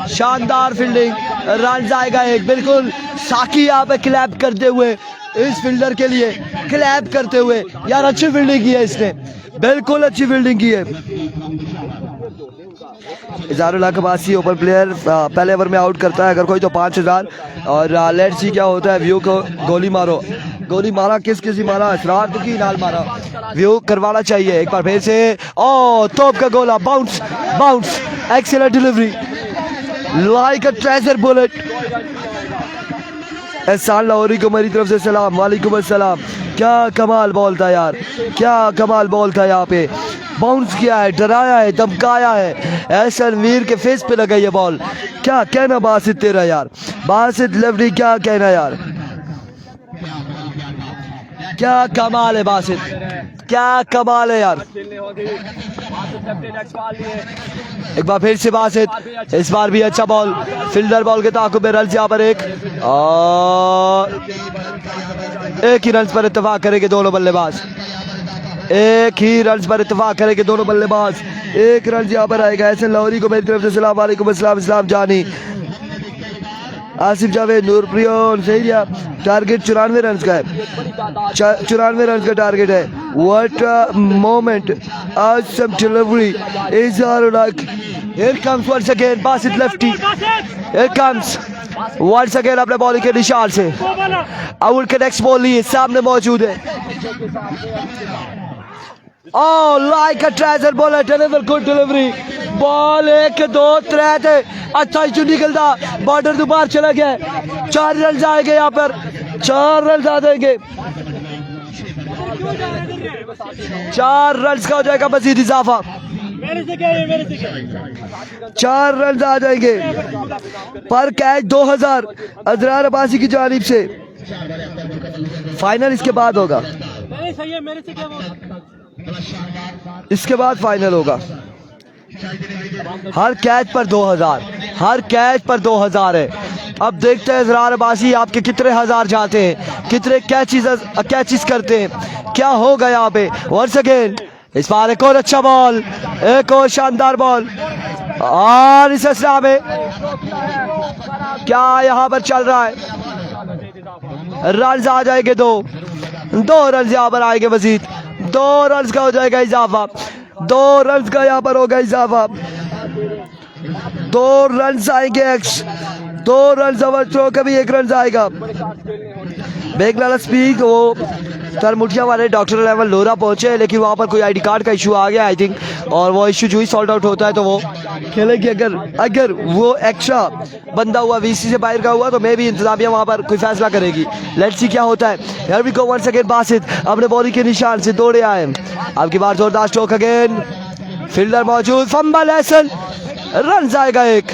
शानदार फील्डिंग। रन आएगा एक, बिल्कुल साकी यहाँ पे क्लैप करते हुए, इस फील्डर के लिए क्लैप करते हुए। यार अच्छी फील्डिंग की है इसने, बिल्कुल अच्छी फील्डिंग की है। इज़हारुल हक अब्बासी ओपन प्लेयर पहले ओवर में आउट करता है, अगर कोई तो 5,000। और लेट्स सी क्या होता है। व्यू को गोली मारो, गोली मारा, किस किसी मारा, असरार की नाल मारा। व्यू करवाना चाहिए एक बार फिर से। ओ तोप का गोला, bounce bounce, excellent delivery, like अ ट्रेजर बुलेट। एहसान लाहौरी को मेरी तरफ से सलाम, वालेकुम अस्सलाम। क्या कमाल बॉल था यार, क्या कमाल बॉल था। यहाँ पे बाउंस किया है, डराया है, धमकाया है। एहसान वीर के फेस पे लगा ये बॉल। क्या कहना बासित तेरा यार, बासित लेवरी, क्या कहना यार, क्या कमाल है बासित, क्या कमाल है यार। एक बार फिर से बासित, इस बार भी अच्छा बॉल, फील्डर बॉल के ताकुब में। रन यहाँ पर एक ही रन पर इत्तेफाक करेंगे दोनों बल्लेबाज, एक ही रन पर इत्तेफाक करेंगे दोनों बल्लेबाज। एक रन यहाँ पर आएगा। एहसान लाहौरी को मेरी तरफ से सलाम, वालेकुम अस्सलाम, इस्लाम जानी, Asif Javed, नूरप्रियोन Syria. Target 94 run का है, 94 रन का टारगेट है। What moment, awesome delivery, Izharul Haq. Here comes once again Basit lefty, here comes once again अपने बॉलिंग के निशान से। अवुल के नेक्स्ट बॉल लिए सामने मौजूद है। Oh, like a treasure bullet, another good delivery. Ball 1 2 3 थे, अच्छा ही निकलता, बॉर्डर तो बाहर चला गया। 4 रन आएंगे यहाँ पर, 4 रन आ जाएंगे, 4 रन का हो जाएगा मजीद इजाफा, 4 रन आ जाएंगे। पर कैच 2000 अजरार अब्बासी की जानिब से। फाइनल इसके बाद होगा, इसके बाद फाइनल होगा। हर कैच पर 2000, हर कैच पर 2000 है। अब देखते हैं अजरार अब्बासी आपके कितने हजार जाते हैं, कितने कैचेस करते हैं, क्या होगा यहाँ पे। वंस अगेन इस बार एक और अच्छा बॉल, एक और शानदार बॉल। और इस असरा में क्या यहाँ पर चल रहा है, रन आ जाएंगे, 2 रन यहाँ पर आएंगे मजीद, 2 रन का हो जाएगा इजाफा, 2 रन का यहाँ पर होगा इजाफा, 2 रन आएंगे। 2 रन ओवर थ्रो का भी 1 रन आएगा। बेगलाला स्पीक, वो तरमुठिया वाले डॉक्टर लेवल लोरा पहुंचे, लेकिन वहाँ पर कोई आईडी कार्ड का इशू आ गया आई थिंक, और वो इशू जो ही सॉल्ट आउट होता है तो वो खेलेगी। अगर वो एक्स्ट्रा बंदा हुआ, वीसी से बाहर का हुआ, तो मे भी इंतजामिया वहाँ पर कोई फैसला करेगी। लेट्स सी क्या होता है। Here we go once again, Basit अपने बॉलिंग के निशान से दौड़े आए। अब की बार जोरदार स्ट्रोक अगेन, फील्डर मौजूद, फंबल एहसन, रन आएगा एक।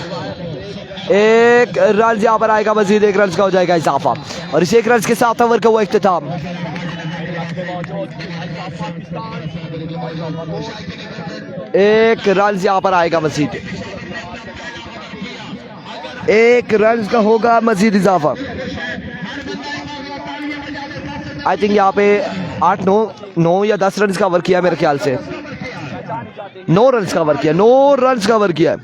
एक रन यहाँ पर आएगा, मजीद एक रन का हो जाएगा इजाफा और इस एक रन के साथ ओवर का वो इख्तिताम। एक रन यहाँ पर आएगा मजीद, एक रन का होगा मजीद इजाफा। आई थिंक यहाँ पे 8-9 या 10 रन का ओवर किया मेरे ख्याल से, 9 रन का ओवर किया, 9 रन का ओवर किया,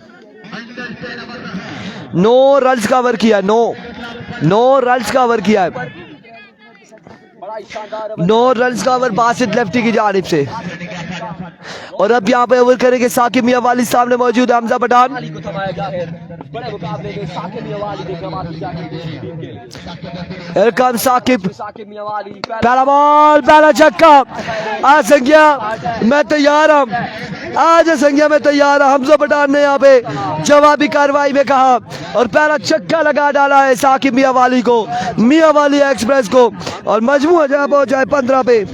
9 रन का ओवर किया, 9 रन का ओवर किया है, 9 रन का ओवर बासित लेफ्टी की जानिब से। और अब यहाँ पे ओवर करेंगे साकिब मियां वाली, सामने मौजूद है हमजा पठान। बड़े मुकाबले में साकिब मियां वाली देखना बाकी वेलकम साकिब, साकिब मियां वाली पहला बॉल, पहला छक्का। आज संज्ञा मैं तैयार हूँ, आज संज्ञा मैं तैयार हूँ। हमजा पठान ने यहाँ पे जवाबी कार्रवाई में कहा और पहला छक्का लगा डाला है साकिब मियां वाली को, मियां वाली एक्सप्रेस को, और मजमू जहाँ पहुंचा है 15 पे।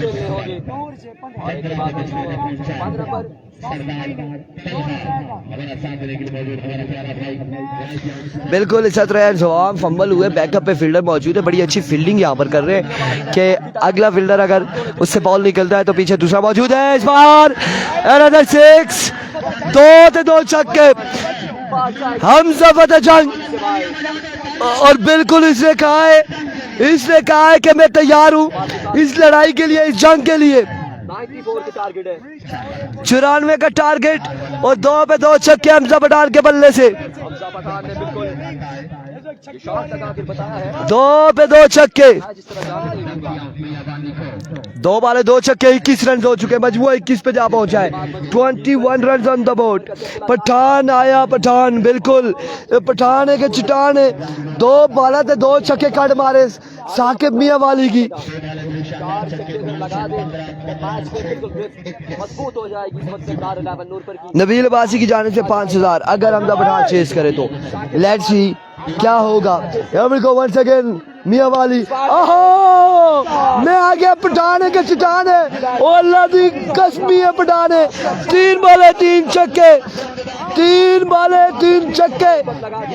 बिल्कुल इस तरह फंबल हुए, बैकअप पे फील्डर मौजूद है, बड़ी अच्छी फील्डिंग यहाँ पर कर रहे हैं कि अगला फील्डर अगर उससे बॉल निकलता है तो पीछे दूसरा मौजूद है। इस बार अनदर 6, 2 छक्के हमजा फतेह जंग, और बिल्कुल इसने कहा है कि मैं तैयार हूँ इस लड़ाई के लिए, इस जंग के लिए। 94 का टारगेट है, 94 का टारगेट और 2 पे 2 छक्के हमजा पठान के बल्ले से। हमजा पठान ने बिल्कुल शॉट लगा के बताया है 2 पे 2 छक्के, जिस तरह जाने नहीं दूंगा। 2 बाले 2 छक्के, 21 रन हो चुके, मजमूआ 21 पे जा पहुंचा है, 21 run on the board. Pathan आया, पठान बिल्कुल पठान है कि चट्टान है, 2 बाला थे 2 छक्के काट मारे साकिब मियां वाली की। 4 छक्के लगा दे, मैच में बिल्कुल मजबूत हो जाएगी इस वक्त स्टार 11 नूर पर की। नबील अब्बासी की जानिब से 5000 अगर हमजा पठान चेस करे तो। लेट्स सी क्या होगा। वंस अगेन मियां वाली, ओहो मैं आ गया, पठान है कि चट्टान है, ओ अल्लाह दी कसमी है पठान है। 3 बाले 3 छक्के, 3 बाले 3 छक्के,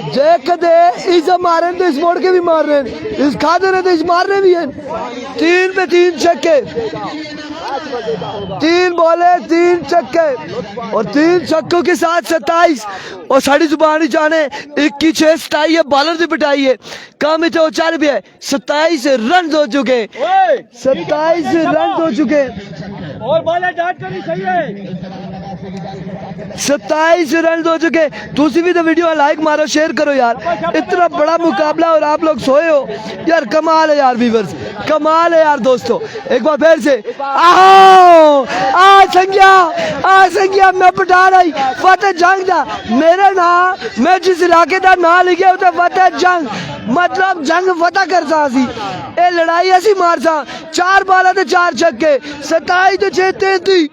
देख दे इस मारे तो इस मोड़ के भी मार रहे हैं, इस खाते रहे तो इस मार रहे भी हैं। 3 पे 3 छक्के, 3 बॉले 3 छक्के और 3 छक्कों के साथ 27 और साड़ी जुबानी जाने 21 27 बॉलर से पिटाई है, कम इतने 4 भी है। 27 रन हो चुके, 27 रन हो चुके और बॉलर डांट करनी चाहिए। 27 रन हो चुके। दूसरी भी तो वीडियो लाइक मारो, शेयर करो यार, इतना बड़ा मुकाबला और आप लोग सोए हो यार, कमाल है यार व्यूअर्स, कमाल है यार दोस्तों। एक बार फिर से आओ, आ संज्ञा मैं पठान आई फतेह जंग दा, मेरा नाम मैं जिस इलाके का नाम लिखे उसे फतेह जंग, मतलब जंग फतेह कर सा सी, ये लड़ाई ऐसी मार सा। 4 बाला ते 4 छक्के, 27 तो 6 33,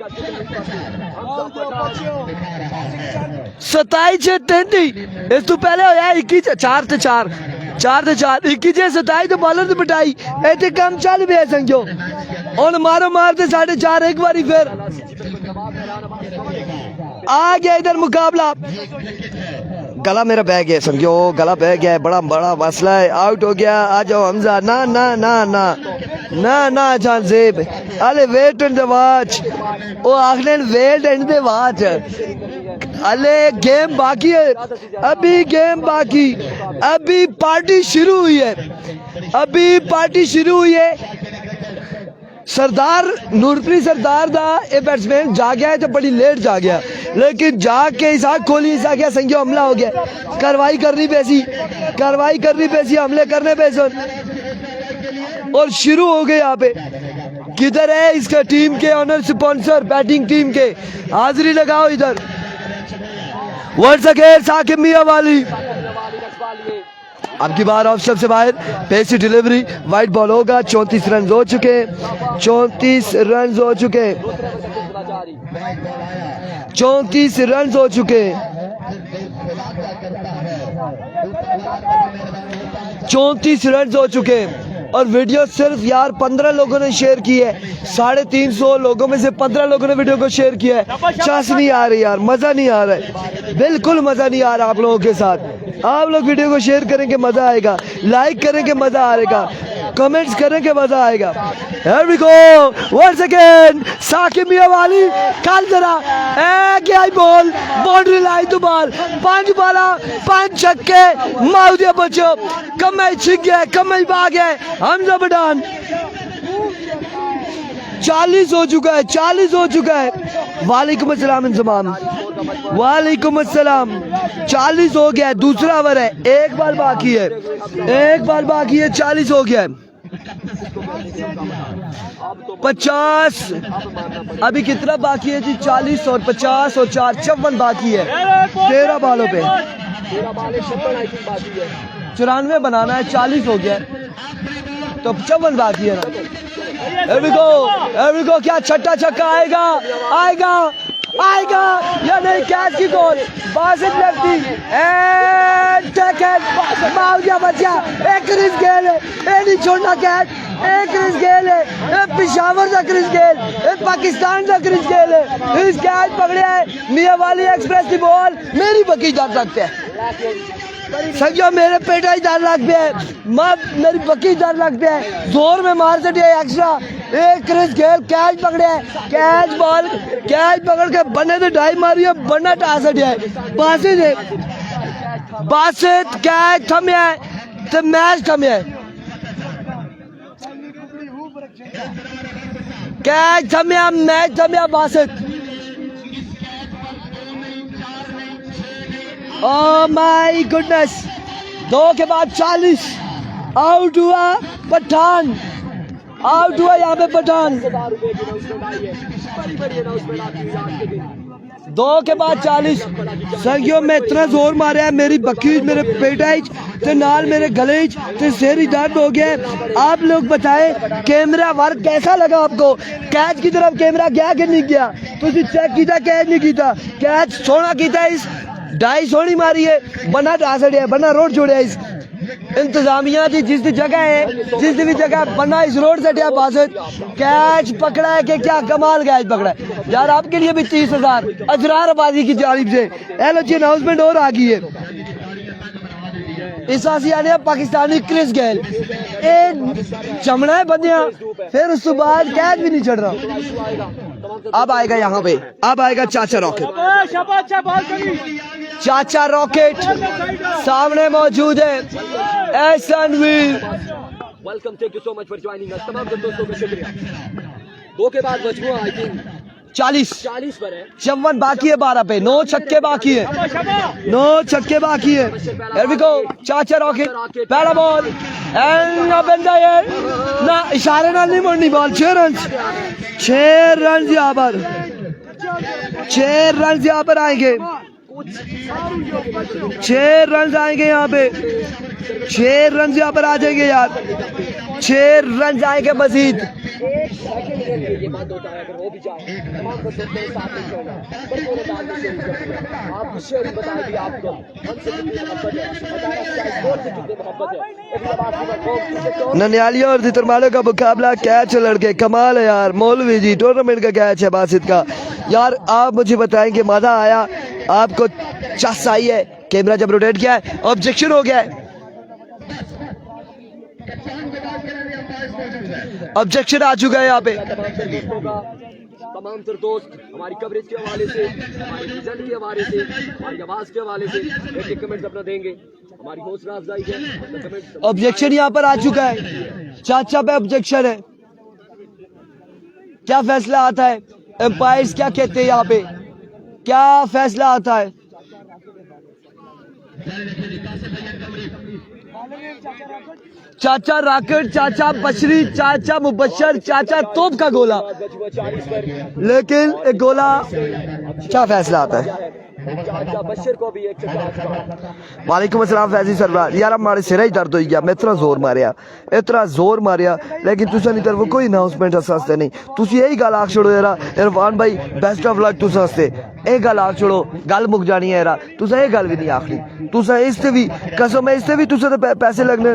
27 6 33। इस तो पहले होया 21 4 ते 4, 4 ते 4, 21 27 तो बॉलर से पिटाई, इतने कम चल भी है संजो। और मारो मारते 4.5 एक बारी फिर आ गया इधर मुकाबला। गला मेरा बह गया समझो, गला बह गया है, बड़ा बड़ा मसला है, आउट हो गया। आ जाओ हमजा, ना ना ना ना ना ना जान जेब, अरे वेट एंड द वॉच, ओ आखने वेट एंड द वॉच, अरे गेम बाकी है, अभी गेम बाकी, अभी पार्टी शुरू हुई है, अभी पार्टी शुरू हुई है। सरदार नूरपुरी सरदार दा ये बैट्समैन जा गया है तो बड़ी लेट जा गया, लेकिन जाके इसाक कोहली इसा गया संज्ञा हमला हो गया, कार्रवाई करनी पैसी, कार्रवाई करनी पैसी, हमले करने पैसे और शुरू हो गए। यहाँ पे किधर है इसका टीम के ऑनर स्पॉन्सर, बैटिंग टीम के, हाजिरी लगाओ इधर। वंस अगेन साकिब मियां वाली, अब की बार ऑफ से बाहर, पेसी डिलीवरी, वाइट बॉल होगा। 34 रन हो चुके, 34 रन हो चुके, 34 रन हो चुके, 34 रन हो चुके। और वीडियो सिर्फ यार 15 लोगों ने शेयर की है, 350 लोगों में से 15 लोगों ने वीडियो को शेयर किया है। चांस नहीं आ रही यार, मजा नहीं आ रहा है, बिल्कुल मजा नहीं आ रहा आप लोगों के साथ। आप लोग वीडियो को शेयर करेंगे मजा आएगा, लाइक करेंगे मजा आएगा, कमेंट्स करेंगे मजा आएगा। Here we go once again Saqib मियां वाली कालदरा एक आई बॉल बाउंड्री लाइन तो बॉल 5 बाला 5 छक्के माउदिया बचो कमई छिक गया कमई भाग गए हमजा बडान 40 हो चुका है 40 हो चुका है। वालेकुम अस्सलाम इंजमाम वालेकुम अस्सलाम 40 हो गया है, दूसरा ओवर है, एक बाल बाकी है, एक बाल बाकी है, 40 हो गया है। 50 अभी कितना बाकी है जी? 40 और 50 और 4 54 बाकी है 13 बालों पे 94 बनाना है, 40 हो गया है तो 54 बाकी है ना। Here we go क्या छठा छक्का आएगा आएगा आएगा या नहीं? कैच की गोल बासित लेफ्टी एंड टेकन माउदिया बचा एक क्रिस गेल है ए नहीं छोड़ना कैच एक क्रिस गेल है ए पेशावर का क्रिस गेल ए पाकिस्तान का क्रिस गेल है इस कैच पकड़े है मियां वाली एक्सप्रेस की बॉल मेरी बकी जा सकते हैं सगियो मेरे पेटा ही 4 लाख पे है मां मेरी बकी 4 लाख पे है जोर में मार सके एक्स्ट्रा एक क्रिस गेल कैच पकड़े है कैच बॉल कैच पकड़ के बने तो ढाई मारी है बना टा सके बासित कैच थमे है तो मैच थमे है कैच थमे मैच थमे बासित ओह माय गुडनेस 2 के बाद 40 आउट हुआ पठान आउट हुआ यहाँ पे पठान 2 के बाद 40 संगियों में इतना जोर मारा है मेरी बकीज मेरे पेटाइज ते नाल मेरे गले ते सिर दर्द हो गया। आप लोग बताएं कैमरा वर्क कैसा लगा आपको? कैच की तरफ कैमरा गया कि नहीं गया? तुसी चेक किया कैच नहीं किया? कैच सोना किया इस ढाई सोनी मारी है बना ढा सड़िया बना रोड जोड़िया इस इंतजामिया की जिस जगह है जिस भी जगह बना इस रोड से बासित कैच पकड़ा है कि क्या कमाल कैच पकड़ा है यार। आपके लिए भी 30,000 अजरार आबादी की जानिब से एलओजी अनाउंसमेंट और आ गई है। इस आसियाने पाकिस्तानी क्रिस गेल एक चमड़ा है बंदिया फिर उसके बाद कैच भी नहीं चढ़ रहा। अब आएगा यहाँ पे अब आएगा चाचा रॉकेट चाचा रॉकेट सामने मौजूद है Ehsanveer. Welcome thank you so much for joining us तमाम दोस्तों का शुक्रिया। 2 के बाद मजमूआ आई थिंक 40 पर है 54 बाकी है 12 पे 9 छक्के बाकी है 9 छक्के बाकी है। Here we go चाचा रॉकेट पहला बॉल एंड बंदा ये ना इशारे नाल नहीं मुड़नी बॉल 6 रन यहाँ पर 6 रन यहाँ पर आएंगे 6 रन आएंगे यहाँ पे 6 रन यहाँ पर आ जाएंगे यार 6 रन आएंगे मजीद। ये बात होता है अगर वो भी जाए तमाम दोस्तों के साथ में छोड़ना पर पूरे दाल में शेयर कर दिया आप शेयर बताएं भी आपको हमसे कितनी मोहब्बत है बताया क्या स्कोर से कितनी मोहब्बत है एक बात को ननियाली और तितरमालो का मुकाबला कैच लड़के कमाल है यार। मौलवी जी टूर्नामेंट का कैच है बासित का यार। आप मुझे बताएंगे मजा आया आपको चस आई है? कैमरा जब रोटेट किया है ऑब्जेक्शन हो गया है ऑब्जेक्शन आ चुका है यहाँ पे। तमाम तर दोस्त हमारी कवरेज के हवाले से हमारे रिजल्ट के हवाले से हमारी आवाज के हवाले से एक कमेंट अपना देंगे हमारी हौसला अफजाई है। ऑब्जेक्शन यहाँ पर आ चुका है चाचा पे ऑब्जेक्शन है। क्या फैसला आता है? एम्पायर्स क्या कहते हैं यहाँ पे? क्या फैसला आता है? चाचा राकेट चाचा बशरी चाचा मुबशर चाचा तोप का गोला लेकिन एक गोला क्या फैसला आता है? वालेकुम अस्सलाम फैजी सरवार यार हमारे सिर ही दर्द हो गया मैं इतना जोर मारिया लेकिन तुसा नहीं तरफ कोई अनाउंसमेंट असते नहीं तुसी यही गल आख छोड़ो यार इरफान भाई बेस्ट ऑफ लक तुसा हस्ते ये गल आख छोड़ो गल मुक जानी है यार तुसा ये गल भी नहीं आखनी तुसा इससे भी कसम है इससे भी तुसा तो पैसे लगने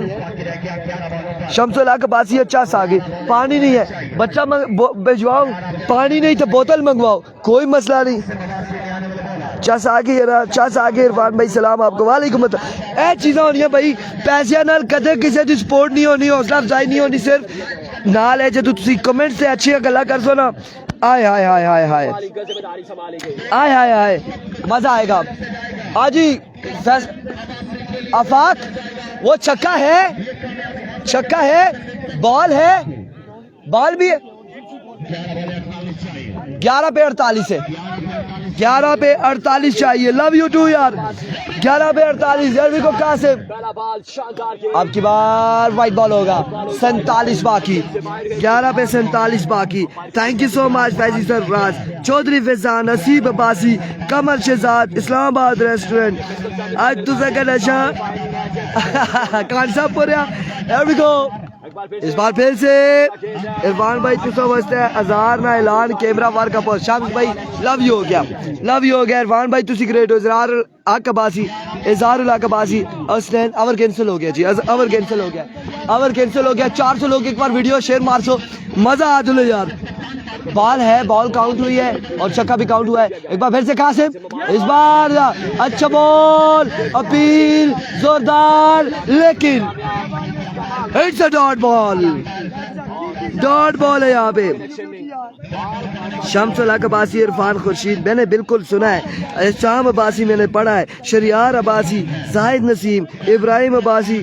शमसुल हक बासी अच्छा सागे पानी नहीं है बच्चा भिजवाओ पानी नहीं तो बोतल मंगवाओ कोई मसला नहीं चस आगे इरफान भाई सलाम आपको वालेकुम अस्सलाम। ए चीज़ां होनियां भाई पैसे नाल कदे किसी दी सपोर्ट नहीं होनी, हौसला अफजाई नहीं होनी, सिर्फ नाल है जो तुसी कमेंट से अच्छी गल्लां कर सो ना, आय हाय हाय हाय हाय जिम्मेदारी संभाली गई। आय हाय हाय मजा आएगा। हाँ जी आफाक वो छक्का है, बॉल है, बॉल भी है। 11 पे 48 है, 11 पे 48 चाहिए। लव यू टू यार। 11 पे 48 यार को कहा से पहला बॉल शानदार के अब की बार वाइट बॉल होगा। 47 बाकी, 11 पे 47 बाकी। Thank you so much Faizi Sarfaraz, Chaudhry Faizan, Naseeb Abbasi, Qamar Shahzad, Islamabad restaurant. आज तुझे का नशा कान साहब बोल इस बार फिर से इरफान भाई तुझे बसते हैं हजार ना ऐलान कैमरा वार का पोस्ट। शामिल भाई लव यू हो गया, लव यू हो गया। इरफान भाई तुसी ग्रेट हो। इजरार आकबासी, इजहारुल आकबासी, असनैन अवर कैंसिल हो गया जी, अवर कैंसिल हो गया, अवर कैंसिल हो गया। 400 लोग एक बार वीडियो शेयर मार सो, मजा आ चलो यार। बॉल है, बॉल काउंट हुई है और छक्का भी काउंट हुआ है। एक बार फिर से कासिम, इस बार अच्छा बॉल, अपील जोरदार, लेकिन it's a dot ball, dot ball है यहाँ पे। शम्सुल हक अब्बासी, इरफान खुर्शीद, मैंने बिल्कुल सुना है। शाम अब्बासी मैंने पढ़ा है, शरियार अब्बासी, जाहिद नसीम, इब्राहिम अब्बासी।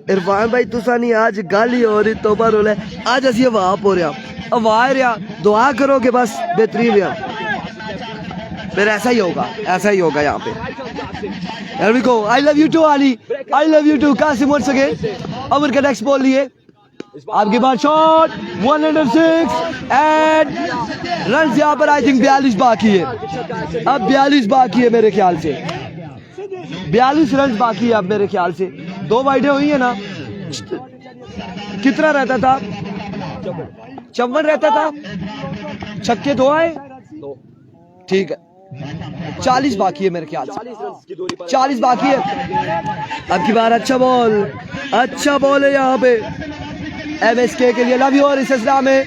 इरफान भाई तुसा नहीं आज गल ही हो रही, तोबा रोल है आज असी वाप हो रहा, अब आ रहा, दुआ करो कि बस बेहतरीन रहा, फिर ऐसा ही होगा, ऐसा ही होगा यहाँ पे। Here we go. I love you too Ali, I love you too Qasim once again। अमर का नेक्स्ट बॉल लिए, आपके बाद शॉट 106 एंड रन यहाँ पर आई थिंक 42 बाकी है। अब 42 बाकी है मेरे ख्याल से, 42 रन बाकी है अब मेरे ख्याल से। 2 वाइडें हुई है ना, कितना रहता था, 54 रहता था, छक्के 2 आए, ठीक है। 40 बाकी है मेरे ख्याल से, 40 बाकी है। अब की बार अच्छा बॉल, अच्छा बॉल है यहाँ पे MSK के लिए। Love you. और इस सिलसिला में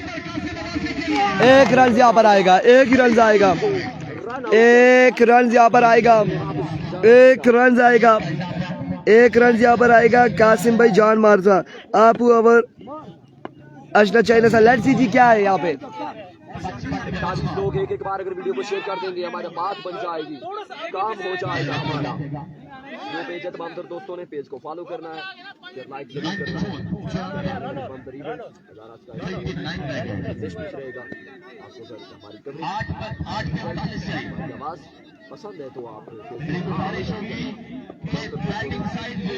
1 रन यहाँ पर आएगा, 1 ही रन आएगा, 1 रन यहाँ पर आएगा, 1 रन आएगा, 1 रन यहाँ पर आएगा। कासिम भाई जान मारता आप अवर अशना चाइना सा। लेट्स सी जी क्या है यहाँ पे। 41 लोग एक बार अगर वीडियो को शेयर कर देंगे, हमारा बात बन जाएगी, काम हो जाएगा हमारा। जो पेज है तमाम दोस्तों ने पेज को फॉलो करना है, फिर लाइक जरूर करना है। हमारी आवाज पसंद है तो आप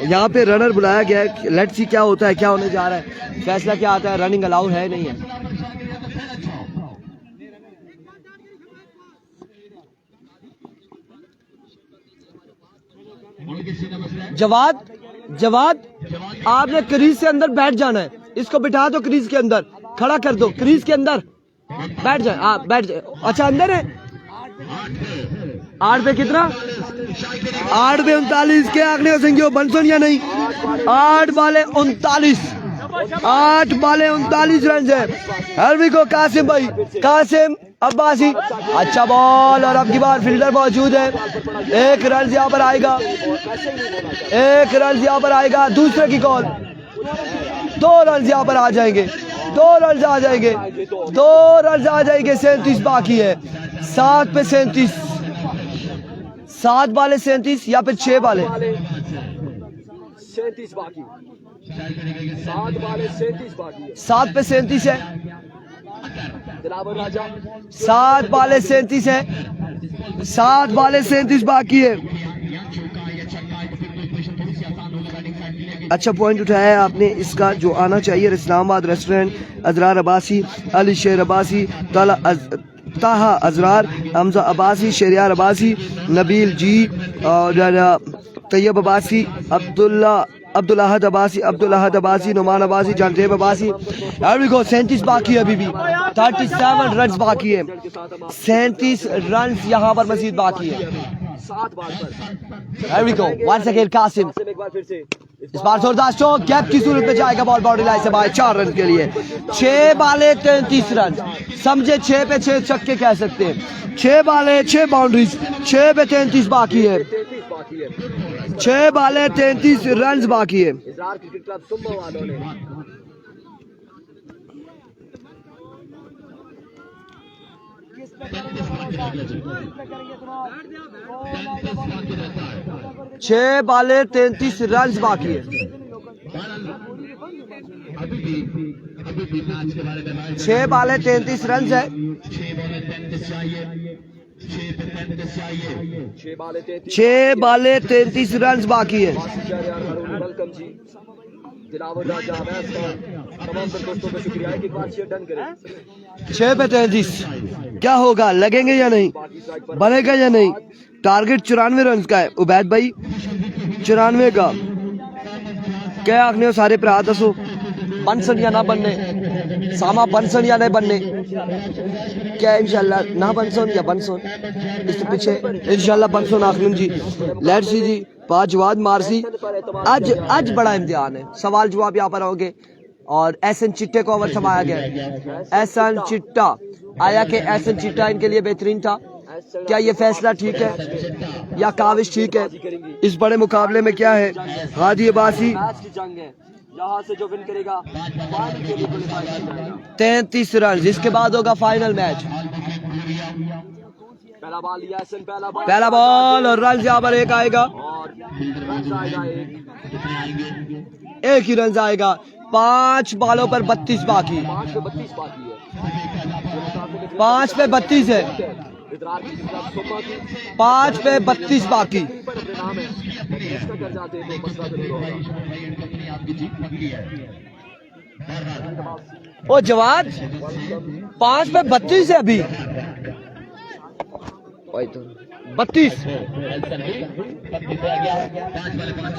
यहाँ पे रनर बुलाया गया है। लेट्स सी क्या होता है, क्या होने जा रहा है, फैसला क्या आता है, रनिंग अलाउड है नहीं है। जवाद, जवाद आपने क्रीज से अंदर बैठ जाना है, इसको बिठा दो क्रीज के अंदर, खड़ा कर दो क्रीज के अंदर, बैठ जाए आप, बैठ जाए। अच्छा अंदर है। 8 पे कितना, 8 पे 39 के आंकड़े संख्या बन सुन या नहीं। 8 बाले 39, 8 बाले 39 रन है। हरवी को कासिम भाई, कासिम अब्बासी, अच्छा बॉल और अब की बार फील्डर मौजूद है। 1 रन यहाँ पर आएगा, 1 रन यहाँ पर आएगा। दूसरे की कॉल, 2 रन यहाँ पर आ जाएंगे, 2 रन आ जाएंगे, 2 रन आ जाएंगे। 37 बाकी है, 7 पे 37, 7 बाले 37 या फिर 6 बाले 37 बाकी, 7 बाले 37 बाकी है। 7 पे 37 है, दिलावर राजा 7 बाले 37 है, 7 बाले 37 बाकी है। अच्छा पॉइंट उठाया है आपने इसका, जो आना चाहिए। इस्लामाबाद रेस्टोरेंट, अजरार अब्बासी, अली शेर अब्बासी, ताहा अजरार, हमजा अब्बासी, शरियार अब्बासी, नबील जी और तैयब अब्बासी, अब्दुल अहद अब्बासी, अब्दुल अहद अब्बासी, नुमान अब्बासी, जानदेब अब्बासी। 37 बाकी है अभी भी, 37 रन बाकी है, 37 रन यहाँ पर मजीद बाकी है। 7 बार पर Here we go. Once again, Qasim. एक बार फिर से इस बार जोरदार स्ट्रोक गैप की सूरत में जाएगा बॉल बाउंड्री लाइन से बाहर 4 रन के लिए। 6 बाले 33 रन, समझे 6 पे 6 छक्के कह सकते हैं। 6 बाले 6 बाउंड्रीज, 6 पे 33 बाकी है। 6 बाले 33 रन बाकी है। इजरार क्रिकेट क्लब सुम्मा वालों ने किस पे करेंगे भरोसा, किस पे करेंगे इतना। 6 बाले 33 रन बाकी है। 6 बाले 33 रन है। 6 बाले 33 रन बाकी है। वेलकम जी दिलावर राजा अवैस खान, तमाम दोस्तों का शुक्रिया है कि एक बार शेयर डन करें। 6 पे 33 क्या होगा, लगेंगे या नहीं, बनेगा या नहीं। टारगेट 94 रन का है उबैद भाई, 94 का। क्या आखने हो सारे भरा दसो, बनसन या ना बनने, सामा बनसन या नहीं बनने, क्या इंशाल्लाह ना बनसन या बनसन, इस पीछे इंशाल्लाह बनसन आखिर जी। लेट्स सी जी, 5 जवाब मारसी। आज बड़ा इम्तिहान है, सवाल जवाब यहाँ पर होंगे। और एहसन चिट्टे को ओवर थमाया गया। एहसन चिट्टा आया कि एहसन चिट्टा इनके लिए बेहतरीन था। क्या ये फैसला ठीक है या काविश ठीक है? इस बड़े मुकाबले में क्या है, हादी अब्बासी मैच की जंग है, यहाँ से जो विन करेगा फाइनल के लिए क्वालीफाई कर जाएगा। 33 रन, इसके बाद होगा फाइनल मैच। पहला बॉल लिया एहसन, पहला बॉल और रन यहाँ पर एक आएगा, और रन आएगा एक ही रन आएगा। 5 बॉलों पर 32 बाकी, 5 पे 32 बाकी है। 5 पे 32 है, इजरार की क्लब सुम्मा की 5 पे 32 बाकी। पर अपने नाम है, इसका कर जाते हैं तो मसला जरूर होगा। ओ जवाब 5 पे 32 है अभी, 32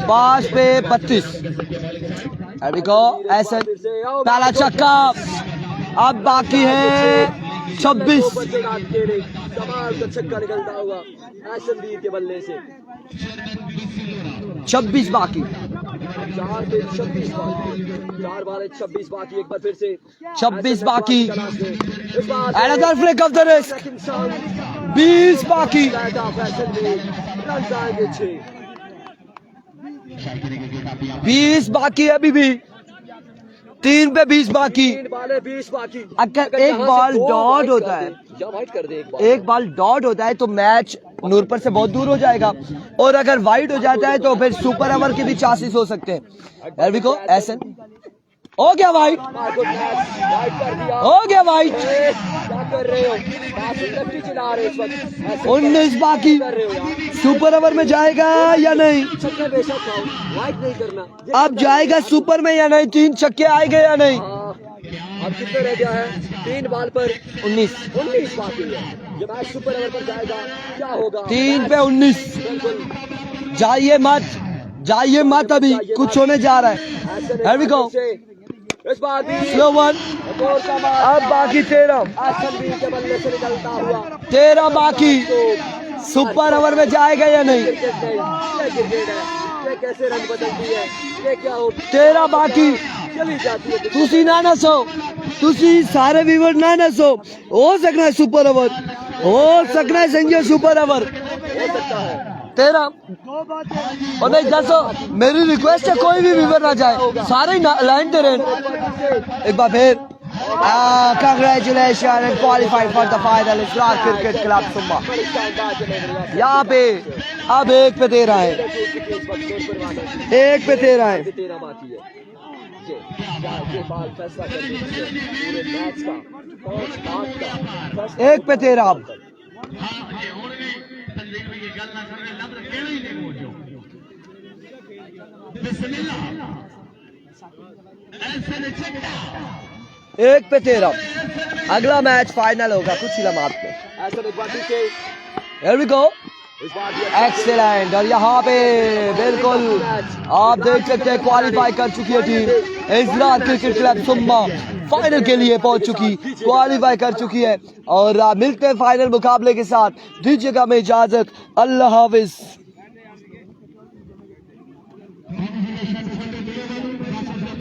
5 पे 32। अभी को ऐसा पहला छक्का, अब बाकी है 26। कमाल का छक्का निकलता हुआ एहसन वीर के बल्ले से। 26 बाकी, 4 पे 26 बाकी, 4 बार 26 बाकी। एक बार फिर से 26 बाकी। इस बार Another flick of the wrist, 20 बाकी। रन आएंगे 6। 20 बाकी है अभी भी, 3 पे 20 बाकी। 3 बाले 20 बाकी। अगर एक बॉल डॉट होता है, या वाइट कर दे एक बॉल डॉट होता है तो मैच नूरपुर से बहुत दूर हो जाएगा, और अगर वाइड हो जाता है तो फिर सुपर ओवर के भी चांसेस हो सकते हैं। को ऐसे हो गया वाइड, वाइट कर दिया। हो गया वाइड। क्या कर रहे हो, लेफ्टी चला रहे इस वक्त। 19 बाकी, कर रहे हो यार, सुपर ओवर में जाएगा या नहीं, छक्के बेशक खाओ, वाइट नहीं करना। अब जाएगा सुपर में या नहीं, 3 छक्के आएंगे या नहीं। अब कितने रह गया है, 3 बॉल पर 19 बाकी है। ये मैच सुपर ओवर पर जाएगा, क्या होगा। 3 पे 19, बिल्कुल जाइए मत अभी कुछ होने जा रहा है। Here we go. इस बार भी स्लो वन, अब बाकी 13 एहसन वीर के बल्ले से निकलता हुआ 13 बाकी, सुपर ओवर में जाएगा या नहीं। क्रिकेट नहीं, ये क्रिकेट है, ये कैसे रन बदलती है, ये क्या हो। 13 बाकी, चली जाती है। तुसी ना नसो, तुसी सारे व्यूअर ना नसो, हो सकना है सुपर ओवर, हो सकना है संजय सुपर ओवर। हो सकता है 13 और नहीं दसो। मेरी रिक्वेस्ट है कोई भी व्यूअर ना जाए, सारे लाइन दे रहे। एक बार फिर congratulations and qualified for the final Izrar cricket club Summa. यहाँ पे अब 1 पे 13 है, 1 पे 13 है। 13 बाकी है। ये बाल फैसला कर देती है पूरे मैच का, 5-8 का फैसला। 1 पे 13 अब। एक पे 13, अगला मैच फाइनल होगा कुछ ही लम्हात में। एहसन एक बार फिर से Here we go, इस बार भी एक्सीलेंट। और यहाँ पे बिल्कुल आप देख सकते हैं क्वालिफाई कर चुकी है टीम इजरार क्रिकेट क्लब सुम्मा, फाइनल के लिए पहुंच चुकी, क्वालिफाई कर चुकी है। और मिलते हैं फाइनल मुकाबले के साथ, दीजिएगा हमें इजाजत, अल्लाह हाफिज।